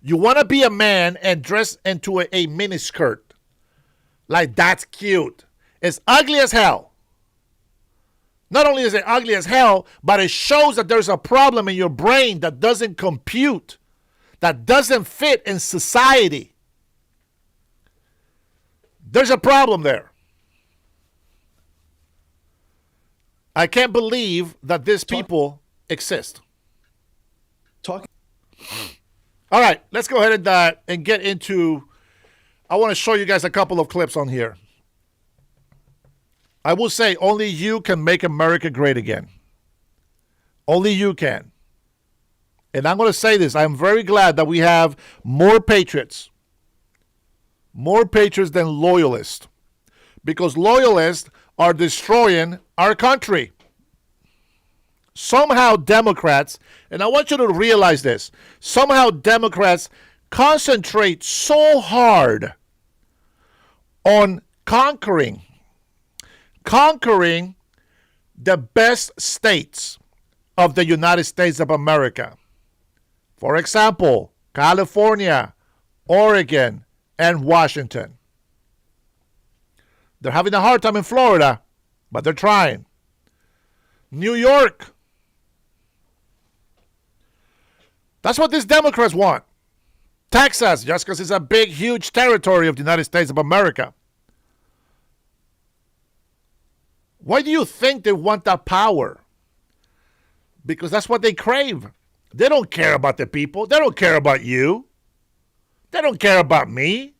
You want to be a man and dress into a mini skirt. Like, that's cute. It's ugly as hell. Not only is it ugly as hell, but it shows that there's a problem in your brain that doesn't compute, that doesn't fit in society. There's a problem there. I can't believe that these people exist. All right, let's go ahead and get into... I want to show you guys a couple of clips on here. I will say only you can make America great again. Only you can. And I'm going to say this. I'm very glad that we have more patriots. More patriots than loyalists. Because loyalists are destroying our country. Somehow Democrats, and I want you to realize this, somehow Democrats concentrate so hard on conquering the best states of the United States of America. For example, California, Oregon, and Washington. They're having a hard time in Florida, but they're trying. New York. That's what these Democrats want. Texas, just because it's a big, huge territory of the United States of America. Why do you think they want that power? Because that's what they crave. They don't care about the people. They don't care about you. They don't care about me.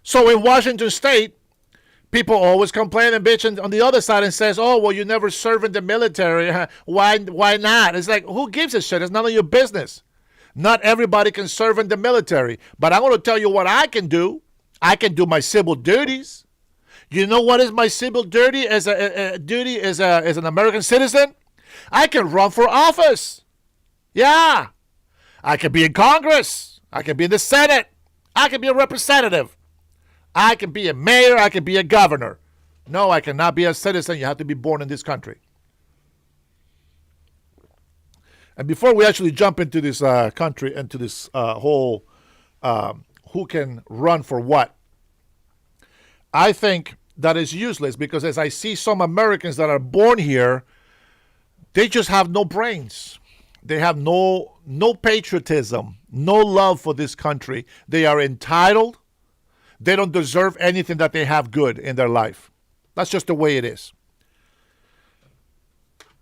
So in Washington State, people always complain and bitch on the other side and says, oh, well, you never served in the military. Why not? It's like, who gives a shit? It's none of your business. Not everybody can serve in the military. But I'm going to tell you what I can do. I can do my civil duties. You know what is my civil duty as an American citizen? I can run for office. Yeah. I can be in Congress. I can be in the Senate. I can be a representative. I can be a mayor. I can be a governor. No, I cannot be a citizen. You have to be born in this country. And before we actually jump into this country, into this whole who can run for what, I think that is useless because as I see some Americans that are born here, they just have no brains. They have no patriotism, no love for this country. They are entitled. They don't deserve anything that they have good in their life. That's just the way it is.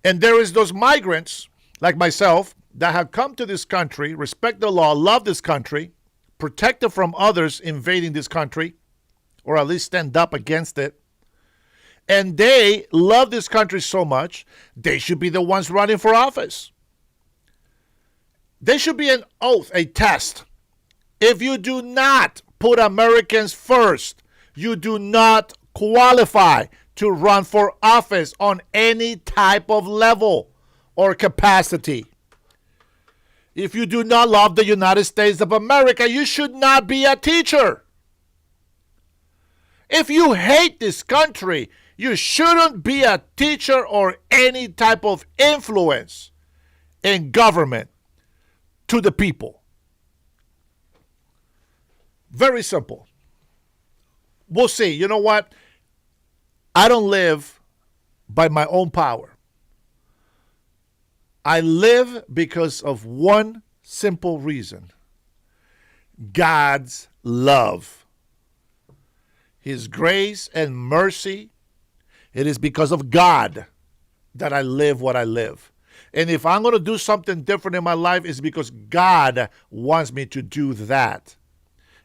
And there is those migrants like myself that have come to this country, respect the law, love this country, protect it from others invading this country, or at least stand up against it. And they love this country so much, they should be the ones running for office. There should be an oath, a test. If you do not put Americans first, you do not qualify to run for office on any type of level or capacity. If you do not love the United States of America, you should not be a teacher. If you hate this country, you shouldn't be a teacher or any type of influence in government to the people. Very simple. We'll see. You know what? I don't live by my own power. I live because of one simple reason: God's love, His grace and mercy. It is because of God that I live what I live. And if I'm going to do something different in my life, it's because God wants me to do that.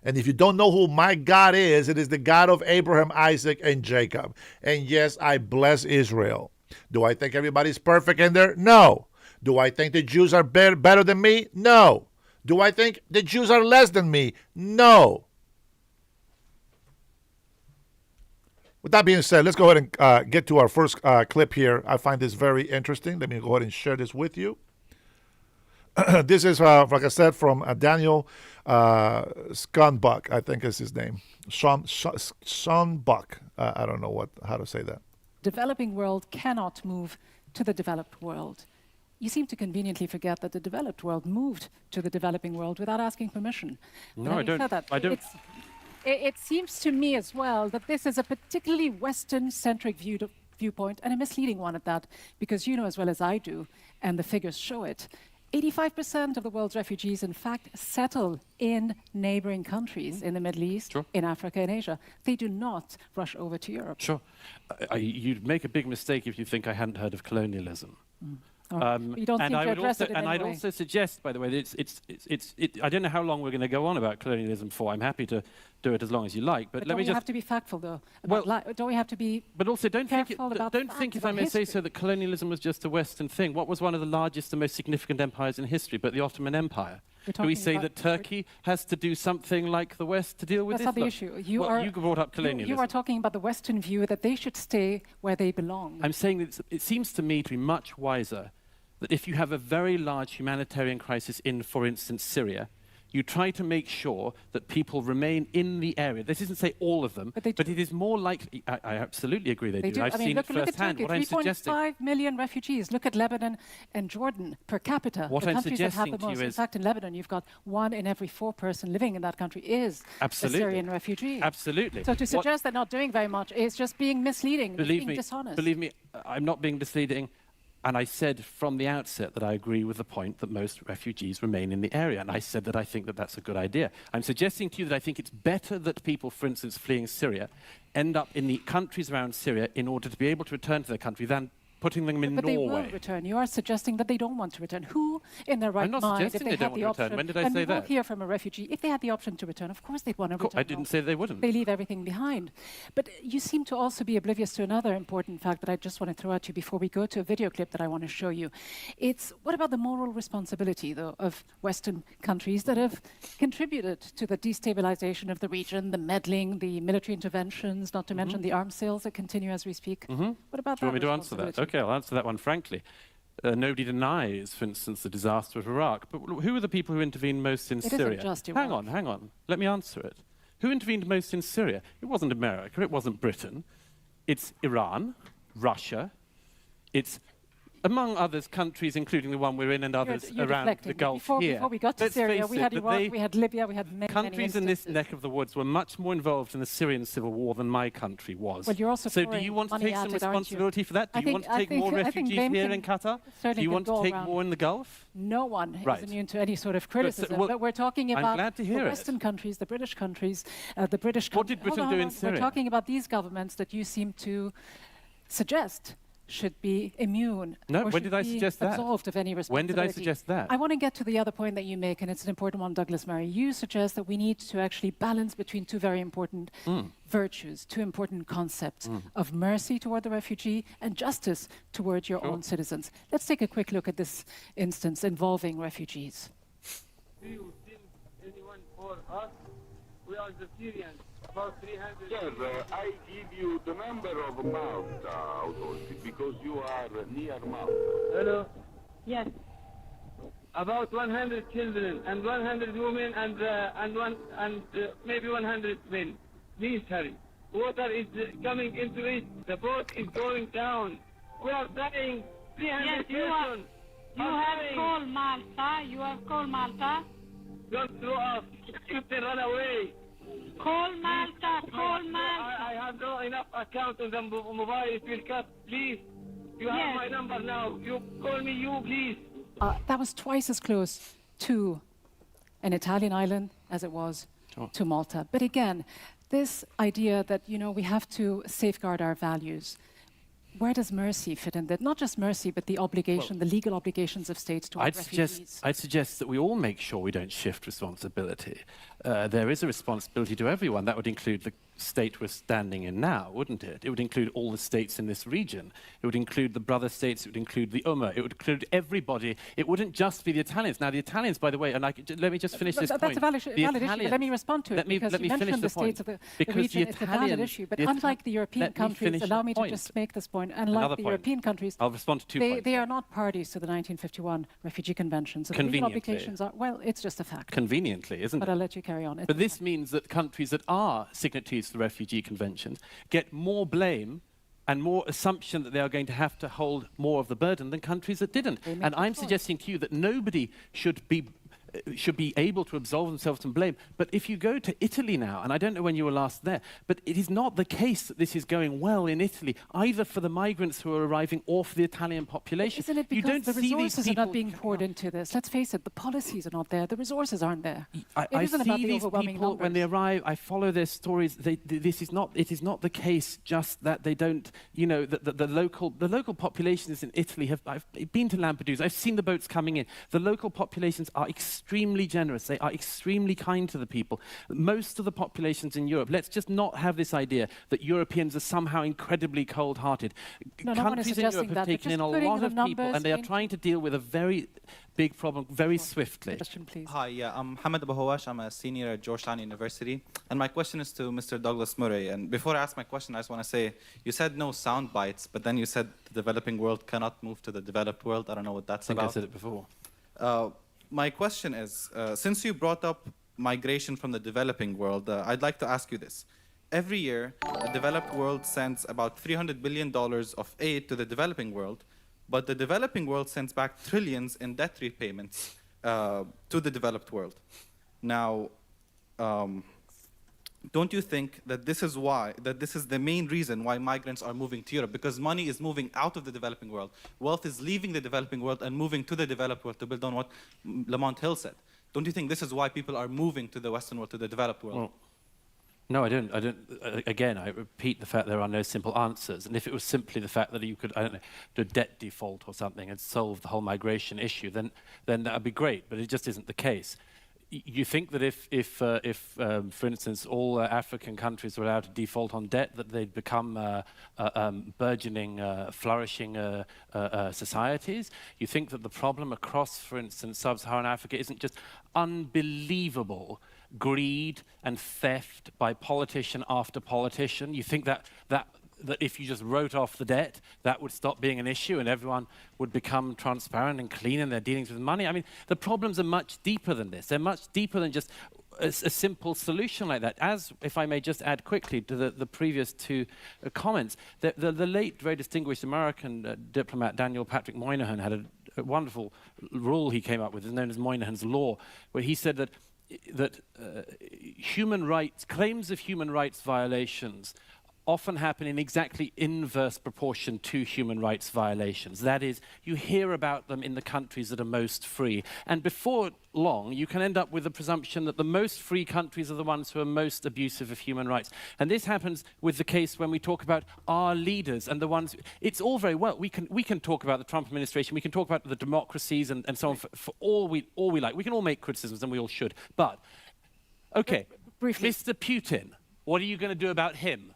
And if you don't know who my God is, it is the God of Abraham, Isaac, and Jacob. And yes, I bless Israel. Do I think everybody's perfect in there? No. Do I think the Jews are better than me? No. Do I think the Jews are less than me? No. With that being said, let's go ahead and get to our first clip here. I find this very interesting. Let me go ahead and share this with you. This is, like I said, from Daniel Skunbuck, I think is his name. Sean Buck. I don't know how to say that. Developing world cannot move to the developed world. You seem to conveniently forget that the developed world moved to the developing world without asking permission. No, I don't. It seems to me as well that this is a particularly Western-centric viewpoint, and a misleading one at that, because you know as well as I do, and the figures show it, 85% of the world's refugees, in fact, settle in neighboring countries in the Middle East, Sure. in Africa and Asia. They do not rush over to Europe. Sure. You'd make a big mistake if you think I hadn't heard of colonialism. You don't seem to address it in any I'd way. also suggest, by the way, that I don't know how long we're going to go on about colonialism for. I'm happy to do it as long as you like, but let don't me we just. have to be factful, though? Don't we have to be? But also, don't think, careful about don't facts, think, if I about may say history? so, that colonialism was just a Western thing. What was one of the largest and most significant empires in history but the Ottoman Empire? Do we say that Turkey has to do something like the West to deal with That's not the Islam? issue. You brought up colonialism. You are talking about the Western view that they should stay where they belong. I'm saying that it seems to me to be much wiser that if you have a very large humanitarian crisis in, for instance, Syria, you try to make sure that people remain in the area. This isn't say all of them, but it is more likely. I absolutely agree they do. I've seen it firsthand. Look at Turkey, 3.5 million refugees. Look at Lebanon and Jordan per capita. What the I'm countries that have suggesting the to you most. In is- fact, in Lebanon, you've got 1 in every 4 person living in that country is a Syrian refugee. Absolutely. So to suggest they're not doing very much is just being misleading, being dishonest. Believe me, I'm not being misleading. And I said from the outset that I agree with the point that most refugees remain in the area. And I said that I think that that's a good idea. I'm suggesting to you that I think it's better that people, for instance, fleeing Syria, end up in the countries around Syria in order to be able to return to their country than putting them in But Norway. they will return. You are suggesting that they don't want to return. Who, in their right I'm not mind, if suggesting they they had don't the want to return. option, When did I and say we will that? hear from a refugee, if they had the option to return, of course they'd want to return. I didn't say they wouldn't. They leave everything behind. But you seem to also be oblivious to another important fact that I just want to throw at you before we go to a video clip that I want to show you. It's what about the moral responsibility, though, of Western countries that have contributed to the destabilization of the region, the meddling, the military interventions, not to mention the arms sales that continue as we speak? What about Do you that want me to answer that? responsibility? Okay, I'll answer that one frankly. Nobody denies, for instance, the disaster of Iraq. But who are the people who intervened most in It isn't Syria? just Hang Iraq. on. Let me answer it. Who intervened most in Syria? It wasn't America. It wasn't Britain. It's Iran, Russia. It's, among others, countries, including the one we're in and others You're around deflecting. the Gulf Before here. we got to Let's Syria, face we it, had that Iraq, we had Libya, we had many countries in this neck of the woods were much more involved in the Syrian civil war than my country was. Well, you're also so do throwing you want to money take at some it, aren't you? responsibility for that? Do I you think- want to I take think- more I think refugees blame here can in Qatar? certainly Do you can want to go take around. more in the Gulf? No one Right. is immune to any sort of criticism. well, but we're talking I'm about glad to the hear it. Western countries, the British countries, the British. What did Britain do in Syria? We're talking about these governments that you seem to suggest should be immune. No, or when should did I be suggest that? absolved of any When responsibility. did I suggest that? I want to get to the other point that you make, and it's an important one, Douglas Murray. You suggest that we need to actually balance between two very important virtues, two important concepts of mercy toward the refugee and justice toward your own citizens. Let's take a quick look at this instance involving refugees. Do you send anyone for us? We are the Syrians, about 300. Sir, I give you the number of Malta authority because you are near Malta. Hello? Yes. about 100 children and 100 women and maybe 100 men. Please hurry. Water is coming into it. The boat is going down. We are dying. 300 Yes, persons. you have called Malta. You have called Malta. Don't throw off. You can run away. Call Malta. Call Malta. I have no enough account on the mobile. It will cut. Please. You have Yes. my number now. You call me, you please. That was twice as close to an Italian island as it was to Malta. But again, this idea that, you know, we have to safeguard our values, where does mercy fit in that? Not just mercy, but the obligation, the legal obligations of states towards refugees. I'd suggest that we all make sure we don't shift responsibility. There is a responsibility to everyone. That would include the state we're standing in now, wouldn't it? It would include all the states in this region. It would include the brother states. It would include the Ummah. It would include everybody. It wouldn't just be the Italians. Now, the Italians, by the way, and let me just finish this That's point. a valid issue, but let me respond to it, because you mentioned the states of the region. It's a valid issue, but unlike the European countries, allow me to just make this point, unlike the European countries, I'll respond to two points. They are not parties to the 1951 Refugee Convention, so the legal obligations are, well, it's just a fact. Conveniently, isn't it? But I'll let you carry on. But this means that countries that are signatories to the Refugee Conventions get more blame and more assumption that they are going to have to hold more of the burden than countries that didn't. And I'm suggesting to you that nobody should be able to absolve themselves from blame. But if you go to Italy now, and I don't know when you were last there, but it is not the case that this is going well in Italy, either for the migrants who are arriving or for the Italian population. Isn't it because the resources are not being poured into this? Let's face it, the policies are not there, the resources aren't there. I see these people when they arrive, I follow their stories. It is not the case just that they don't, you know, the local populations in Italy I've been to Lampedusa, I've seen the boats coming in. The local populations are extremely generous. They are extremely kind to the people. Most of the populations in Europe, let's just not have this idea that Europeans are somehow incredibly cold-hearted. No, countries in Europe have taken in a lot of people, and they are trying to deal with a very big problem very swiftly. Question, please. Hi, I'm Hamad Abu Hawash. I'm a senior at Georgetown University. And my question is to Mr. Douglas Murray. And before I ask my question, I just want to say, you said no sound bites, but then you said the developing world cannot move to the developed world. I don't know what that's about. I think I said it before. My question is, since you brought up migration from the developing world, I'd like to ask you this. Every year, the developed world sends about $300 billion of aid to the developing world, but the developing world sends back trillions in debt repayments to the developed world. Now, don't you think that this is the main reason why migrants are moving to Europe? Because money is moving out of the developing world. Wealth is leaving the developing world and moving to the developed world, to build on what Lamont Hill said. Don't you think this is why people are moving to the Western world, to the developed world? Well, no, I don't. Again, I repeat the fact there are no simple answers. And if it was simply the fact that you could, I don't know, do a debt default or something and solve the whole migration issue, then that would be great. But it just isn't the case. You think that if for instance, all African countries were allowed to default on debt, that they'd become burgeoning, flourishing societies? You think that the problem across, for instance, sub-Saharan Africa isn't just unbelievable greed and theft by politician after politician? You think that if you just wrote off the debt, that would stop being an issue and everyone would become transparent and clean in their dealings with money? I mean, the problems are much deeper than this. They're much deeper than just a simple solution like that. As, if I may just add quickly to the previous two comments, the late, very distinguished American diplomat Daniel Patrick Moynihan had a wonderful rule he came up with, known as Moynihan's Law, where he said that human rights, claims of human rights violations often happen in exactly inverse proportion to human rights violations. That is, you hear about them in the countries that are most free. And before long, you can end up with the presumption that the most free countries are the ones who are most abusive of human rights. And this happens with the case when we talk about our leaders and the ones... It's all very well. We can talk about the Trump administration. We can talk about the democracies and so on for all we like. We can all make criticisms, and we all should. But, okay, briefly, Mr. Putin, what are you going to do about him?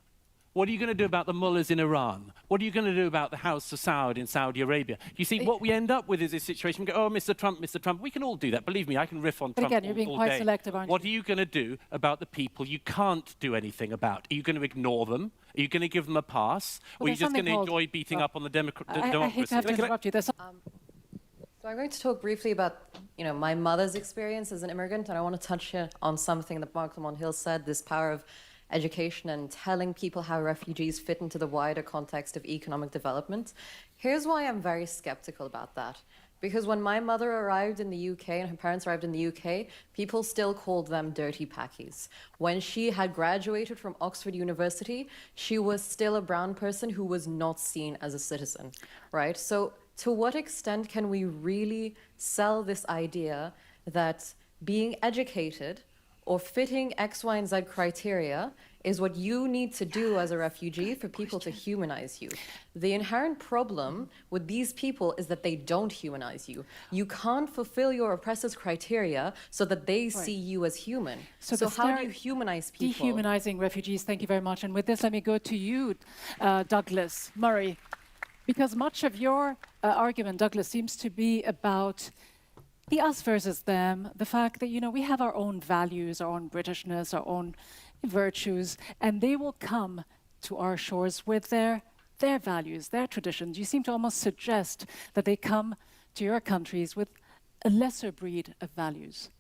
What are you going to do about the mullahs in Iran? What are you going to do about the House of Saud in Saudi Arabia? You see, what we end up with is this situation. We go, oh, Mr. Trump. We can all do that. Believe me, I can riff on Trump again, you're being all quite day. selective, aren't you? What are you going to do about the people you can't do anything about? Are you going to ignore them? Are you going to give them a pass? Or are you just going to enjoy beating up on the democracy? I hate to have to interrupt you. So I'm going to talk briefly about my mother's experience as an immigrant, and I want to touch here on something that Mark Lamont Hill said, this power of education and telling people how refugees fit into the wider context of economic development. Here's why I'm very skeptical about that. Because when my mother arrived in the UK and her parents arrived in the UK, people still called them dirty packies. When she had graduated from Oxford University, she was still a brown person who was not seen as a citizen, right? So to what extent can we really sell this idea that being educated or fitting X, Y, and Z criteria is what you need to do as a refugee for people to humanize you? The inherent problem with these people is that they don't humanize you. You can't fulfill your oppressor's criteria so that they see you as human. So how do you humanize people? Dehumanizing refugees, thank you very much. And with this, let me go to you, Douglas Murray, because much of your argument, Douglas, seems to be about the us versus them, the fact that, we have our own values, our own Britishness, our own virtues, and they will come to our shores with their values, their traditions. You seem to almost suggest that they come to your countries with a lesser breed of values.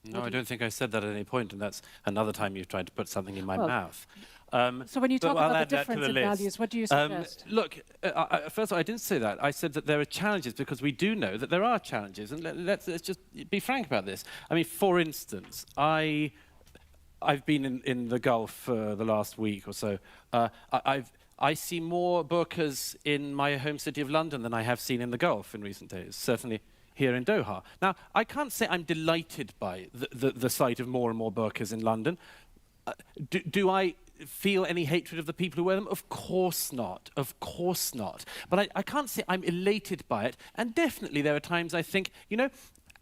No, I don't think I said that at any point, and that's another time you've tried to put something in my mouth. So when you talk I'll about add the that to difference in list. values, what do you suggest? Look, first of all, I didn't say that. I said that there are challenges because we do know that there are challenges, and let's just be frank about this. I mean, for instance, I've been in the Gulf for the last week or so. I see more burqas in my home city of London than I have seen in the Gulf in recent days, certainly here in Doha. Now, I can't say I'm delighted by the sight of more and more burqas in London. Do I feel any hatred of the people who wear them? Of course not. Of course not. But I can't say I'm elated by it. And definitely there are times I think,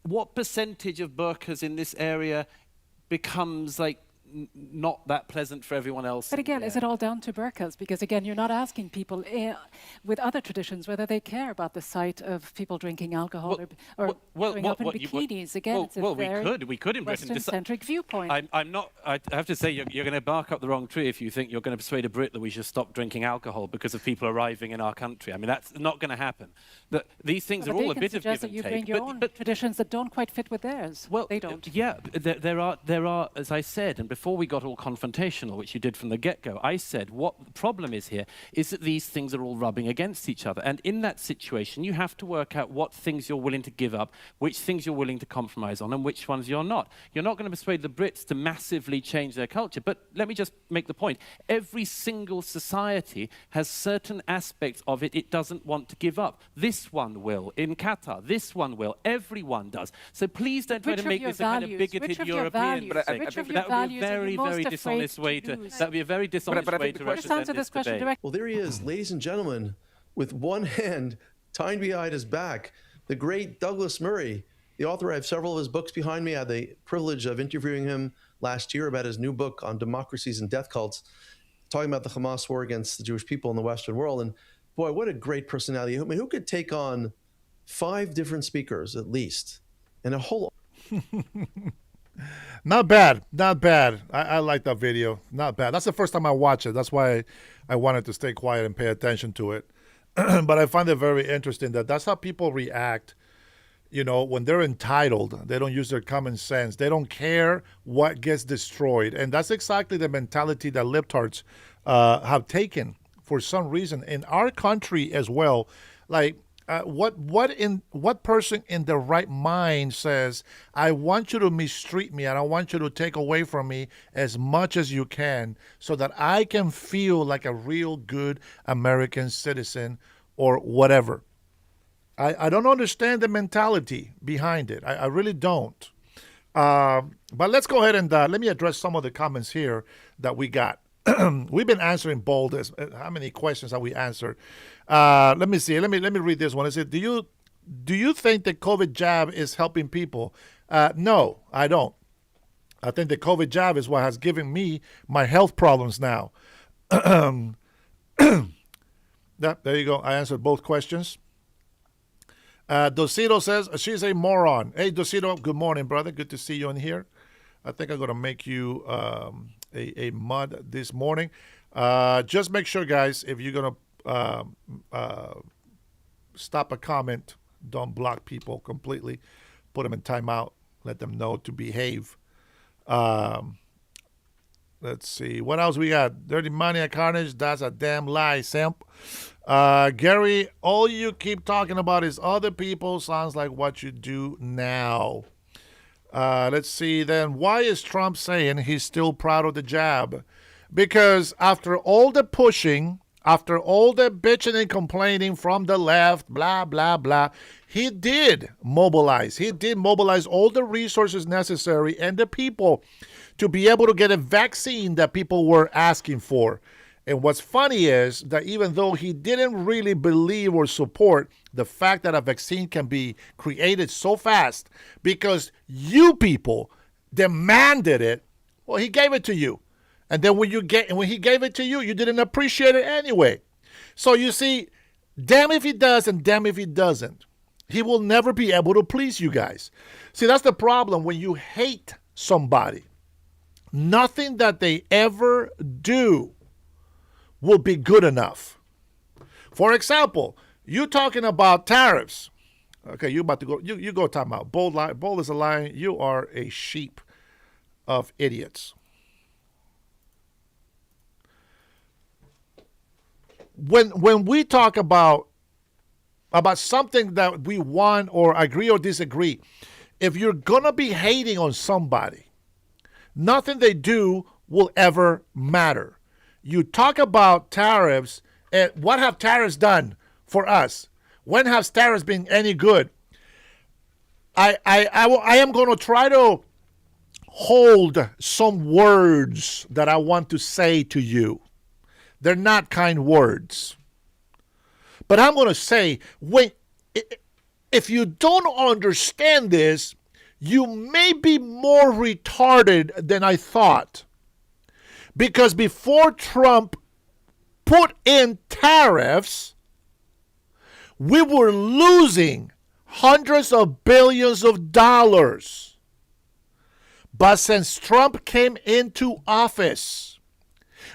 what percentage of burqas in this area becomes like not that pleasant for everyone else? But again, is it all down to burqas? Because again, you're not asking people with other traditions whether they care about the sight of people drinking alcohol or showing up in bikinis. Again, it's a very we could in Britain Western-centric viewpoint. I'm not. I have to say, you're going to bark up the wrong tree if you think you're going to persuade a Brit that we should stop drinking alcohol because of people arriving in our country. I mean, that's not going to happen. These things are all a bit of give and take. That you bring your own traditions that don't quite fit with theirs. Well, they don't. Yeah, there are, as I said, and before we got all confrontational, which you did from the get-go, I said what the problem is here is that these things are all rubbing against each other. And in that situation, you have to work out what things you're willing to give up, which things you're willing to compromise on, and which ones you're not. You're not going to persuade the Brits to massively change their culture, but let me just make the point. Every single society has certain aspects of it doesn't want to give up. This one will. In Qatar, this one will. Everyone does. So please don't try to make this a kind of bigoted European thing. That would be a very dishonest way to. That would be a very dishonest way to represent this debate. Well, there he is, ladies and gentlemen, with one hand tied behind his back, the great Douglas Murray, the author. I have several of his books behind me. I had the privilege of interviewing him last year about his new book on democracies and death cults, talking about the Hamas war against the Jewish people in the Western world. And boy, what a great personality. I mean, who could take on 5 different speakers at least and a whole... Not bad. Not bad. I like that video. Not bad. That's the first time I watched it. That's why I wanted to stay quiet and pay attention to it. But I find it very interesting that that's how people react. When they're entitled, they don't use their common sense. They don't care what gets destroyed. And that's exactly the mentality that libtards have taken for some reason in our country as well. Like, what person in their right mind says, I want you to mistreat me and I want you to take away from me as much as you can so that I can feel like a real good American citizen or whatever. I don't understand the mentality behind it. I really don't. But let's go ahead and let me address some of the comments here that we got. We've been answering bold. How many questions have we answered? Let me see. Let me read this one. It said, do you think the COVID jab is helping people? No, I don't. I think the COVID jab is what has given me my health problems now. There you go. I answered both questions. Dosito says she's a moron. Hey, Dosito, good morning, brother. Good to see you in here. I think I'm going to make you a mud this morning. Just make sure, guys, if you're going to stop a comment, don't block people completely. put them in timeout, let them know to behave. Let's see. What else we got? Dirty money at Carnage. That's a damn lie, Simp. Gary, all you keep talking about is other people. Sounds like what you do now. Let's see then. Why is Trump saying he's still proud of the jab? Because after all the pushing, after all the bitching and complaining from the left, blah, blah, blah, he did mobilize. He did mobilize all the resources necessary and the people to be able to get a vaccine that people were asking for. And what's funny is that even though he didn't really believe or support the fact that a vaccine can be created so fast because you people demanded it, well, he gave it to you. And then when he gave it to you, you didn't appreciate it anyway. So you see, damn if he does and damn if he doesn't. He will never be able to please you guys. See, that's the problem when you hate somebody. Nothing that they ever do will be good enough. For example, you talking about tariffs. Okay, you about to go. You go time out. Bold is a lion. You are a sheep of idiots. When we talk about something that we want or agree or disagree, if you're gonna be hating on somebody, nothing they do will ever matter. You talk about tariffs, and what have tariffs done for us? When have tariffs been any good? I am going to try to hold some words that I want to say to you. They're not kind words. But I'm going to say, if you don't understand this, you may be more retarded than I thought. Because before Trump put in tariffs, we were losing hundreds of billions of dollars. But since Trump came into office,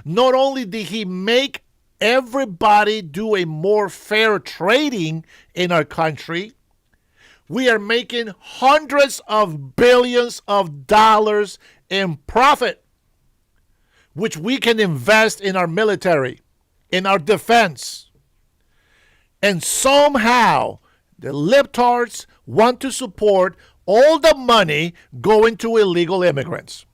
not only did he make everybody do a more fair trading in our country, we are making hundreds of billions of dollars in profit, which we can invest in our military, in our defense. And somehow the libtards want to support all the money going to illegal immigrants.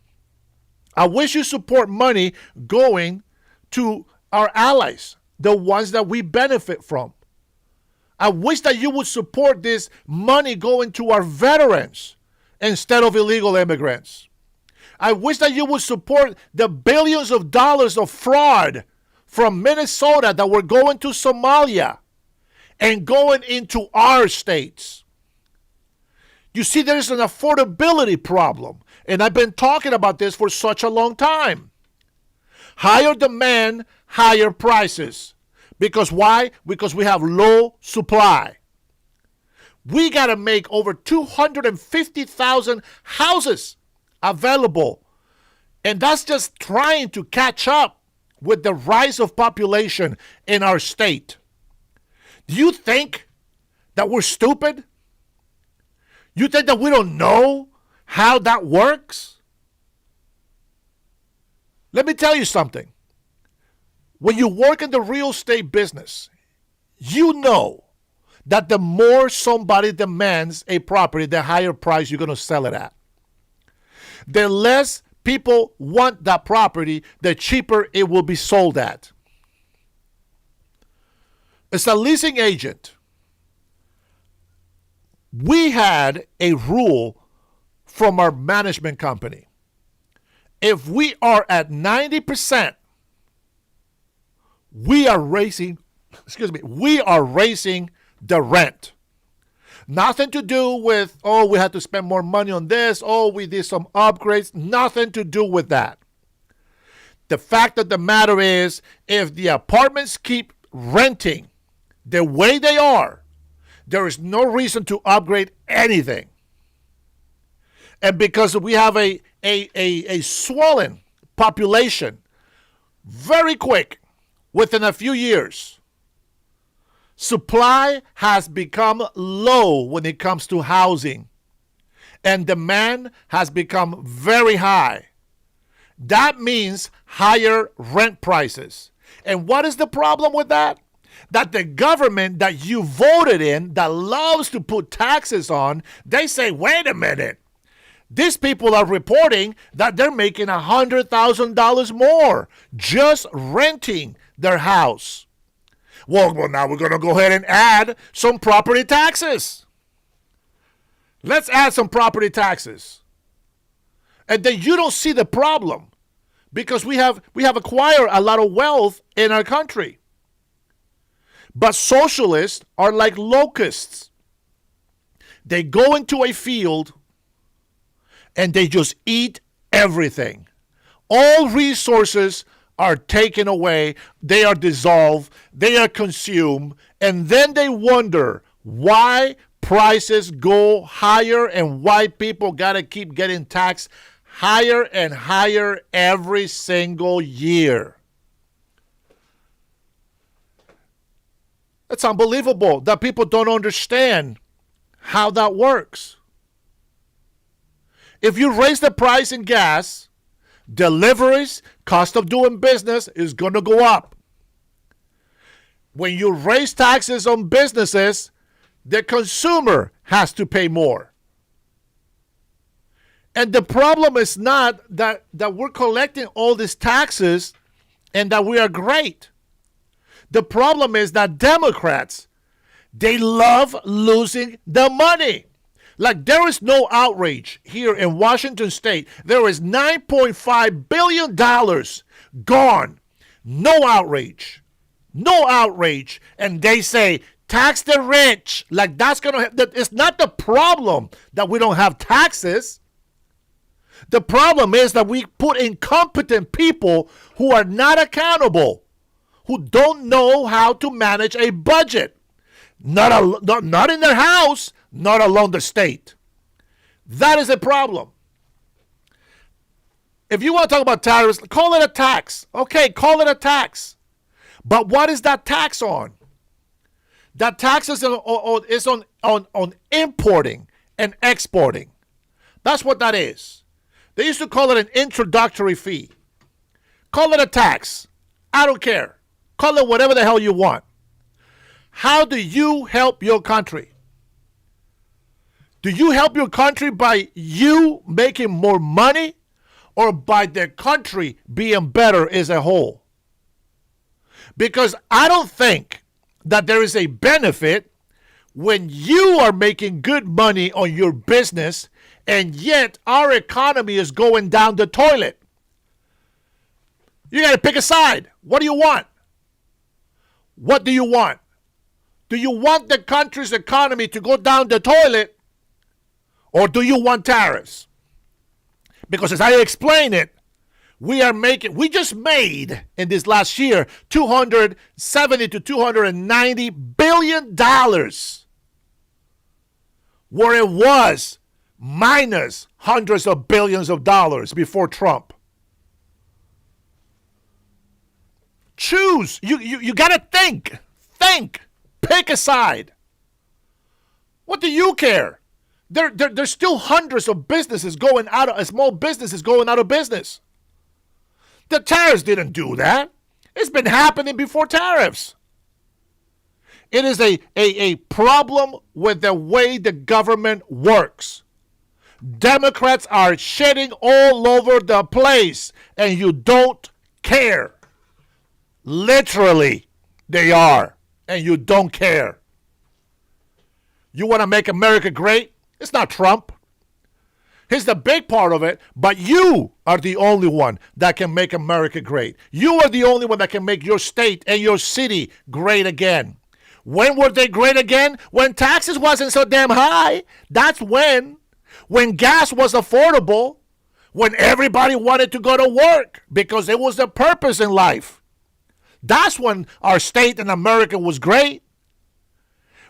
I wish you support money going to our allies, the ones that we benefit from. I wish that you would support this money going to our veterans instead of illegal immigrants. I wish that you would support the billions of dollars of fraud from Minnesota that were going to Somalia and going into our states. You see, there's an affordability problem, and I've been talking about this for such a long time. Higher demand, higher prices. Because why? Because we have low supply. We got to make over 250,000 houses available. And that's just trying to catch up with the rise of population in our state. Do you think that we're stupid? You think that we don't know how that works? Let me tell you something. When you work in the real estate business, you know that the more somebody demands a property, the higher price you're going to sell it at. The less people want that property, the cheaper it will be sold at. As a leasing agent, we had a rule from our management company. If we are at 90%, we are raising the rent. Nothing to do with, oh, we had to spend more money on this, oh, we did some upgrades. Nothing to do with that. The fact of the matter is, if the apartments keep renting the way they are, there is no reason to upgrade anything. And because we have a swollen population, very quick, within a few years, supply has become low when it comes to housing. and demand has become very high. That means higher rent prices. And what is the problem with that? That the government that you voted in, that loves to put taxes on, they say, wait a minute. These people are reporting that they're making $100,000 more just renting their house. Well, now we're going to go ahead and add some property taxes. Let's add some property taxes. And then you don't see the problem because we have acquired a lot of wealth in our country. But socialists are like locusts. They go into a field and they just eat everything. All resources are taken away, they are dissolved, they are consumed, and then they wonder why prices go higher and why people got to keep getting taxed higher and higher every single year. It's unbelievable that people don't understand how that works. If you raise the price in gas, deliveries, cost of doing business is going to go up. When you raise taxes on businesses, the consumer has to pay more. And the problem is not that we're collecting all these taxes and that we are great. The problem is that Democrats, they love losing the money. Like there is no outrage here in Washington State. There is $9.5 billion gone. No outrage. No outrage. And they say, tax the rich. Like that's going to, it's not the problem that we don't have taxes. The problem is that we put incompetent people who are not accountable, who don't know how to manage a budget. Not in their house, not alone the state. That is a problem. If you want to talk about tariffs, call it a tax. Okay, call it a tax. But what is that tax on? That tax is on importing and exporting. That's what that is. They used to call it an introductory fee. Call it a tax. I don't care. Call it whatever the hell you want. How do you help your country? Do you help your country by you making more money or by the country being better as a whole? Because I don't think that there is a benefit when you are making good money on your business and yet our economy is going down the toilet. You got to pick a side. What do you want? What do you want? Do you want the country's economy to go down the toilet, or do you want tariffs? Because as I explain it, we just made in this last year $270 to $290 billion, where it was minus hundreds of billions of dollars before Trump. Choose. You got to think. Think. Pick a side. What do you care? There's still hundreds of businesses going out of, small businesses going out of business. The tariffs didn't do that. It's been happening before tariffs. It is a problem with the way the government works. Democrats are shitting all over the place, and you don't care. Literally, they are, and you don't care. You want to make America great? It's not Trump. He's the big part of it, but you are the only one that can make America great. You are the only one that can make your state and your city great again. When were they great again? When taxes wasn't so damn high. That's when gas was affordable, when everybody wanted to go to work because it was the purpose in life. That's when our state and America was great.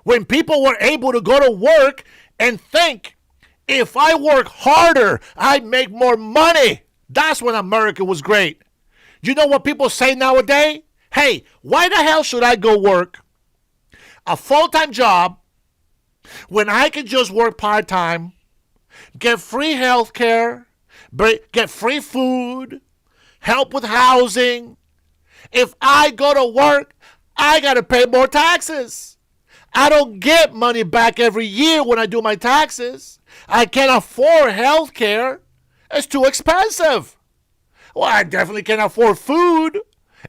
When people were able to go to work and think, if I work harder, I make more money. That's when America was great. You know what people say nowadays? Hey, why the hell should I go work a full-time job when I can just work part-time get free health care, get free food, help with housing. If I go to work, I got to pay more taxes. I don't get money back every year when I do my taxes. I can't afford health care. It's too expensive. Well, I definitely can't afford food.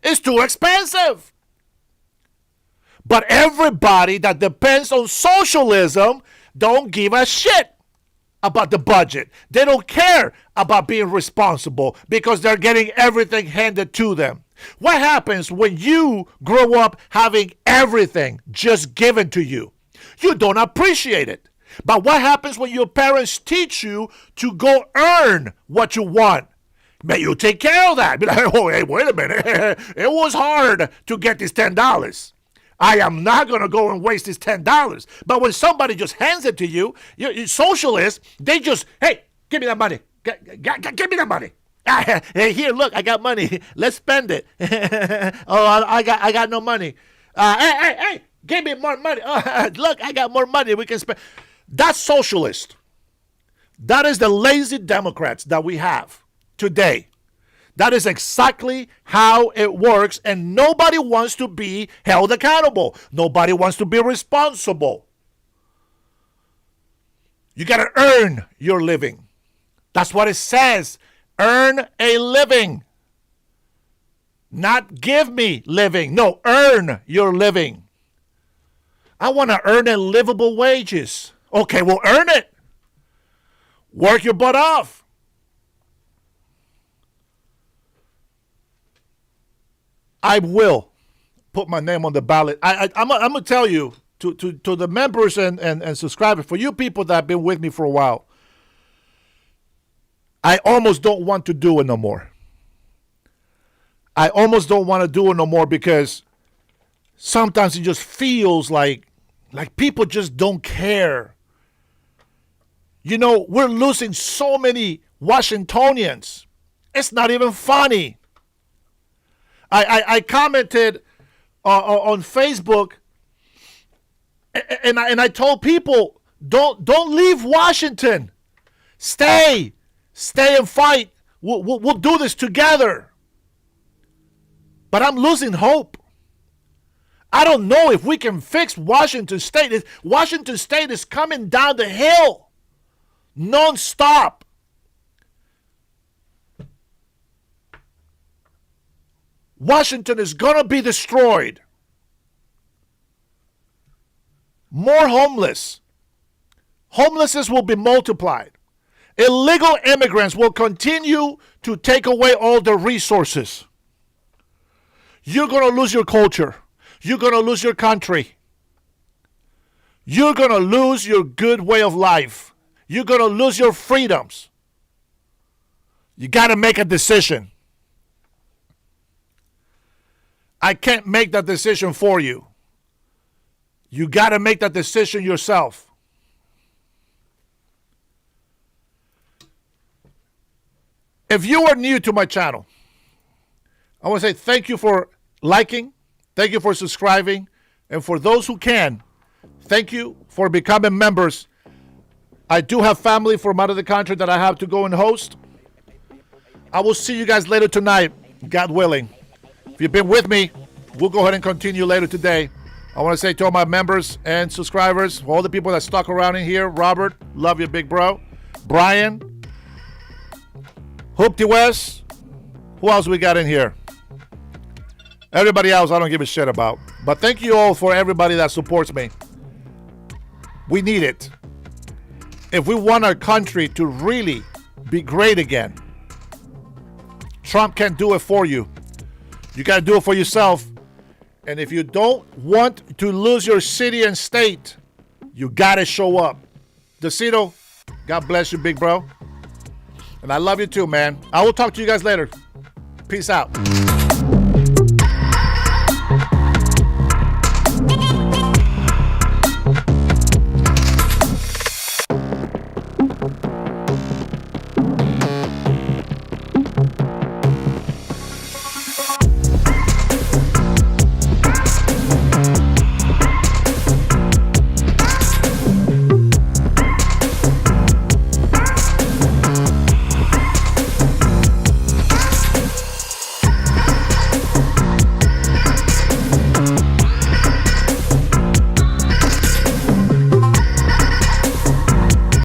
It's too expensive. But everybody that depends on socialism don't give a shit about the budget. They don't care about being responsible because they're getting everything handed to them. What happens when you grow up having everything just given to you? You don't appreciate it. But what happens when your parents teach you to go earn what you want? May you take care of that. Be like, oh, hey, wait a minute. It was hard to get this $10. I am not going to go and waste this $10. But when somebody just hands it to you, you socialists, they just, hey, give me that money. Give me that money. Hey, here, look, I got money. Let's spend it. Oh, I got no money. Hey, give me more money. Look, I got more money. We can spend. That's socialist. That is the lazy Democrats that we have today. That is exactly how it works, and nobody wants to be held accountable. Nobody wants to be responsible. You got to earn your living. That's what it says. Earn a living. Not give me living. No, earn your living. I want to earn a livable wages. Okay, well, earn it. Work your butt off. I will put my name on the ballot. I'm going to tell you, to the members and subscribers, for you people that have been with me for a while, I almost don't want to do it no more. I almost don't want to do it no more because sometimes it just feels like people just don't care. You know, we're losing so many Washingtonians. It's not even funny. I commented on Facebook, and I told people, don't leave Washington. Stay and fight. We'll do this together. But I'm losing hope. I don't know if we can fix Washington State. Washington State is coming down the hill non-stop. Washington is going to be destroyed. More homeless. Homelessness will be multiplied. Illegal immigrants will continue to take away all the resources. You're going to lose your culture. You're going to lose your country. You're going to lose your good way of life. You're going to lose your freedoms. You got to make a decision. I can't make that decision for you. You got to make that decision yourself. If you are new to my channel, I want to say thank you for liking, thank you for subscribing, and for those who can, thank you for becoming members. I do have family from out of the country that I have to go and host. I will see you guys later tonight, God willing. If you've been with me, we'll go ahead and continue later today. I want to say to all my members and subscribers, all the people that stuck around in here, Robert, love you, big bro. Brian, Hoopty West, who else we got in here? Everybody else I don't give a shit about. But thank you all for everybody that supports me. We need it. If we want our country to really be great again, Trump can't do it for you. You got to do it for yourself. And if you don't want to lose your city and state, you got to show up. Decito, God bless you, big bro. And I love you too, man. I will talk to you guys later. Peace out.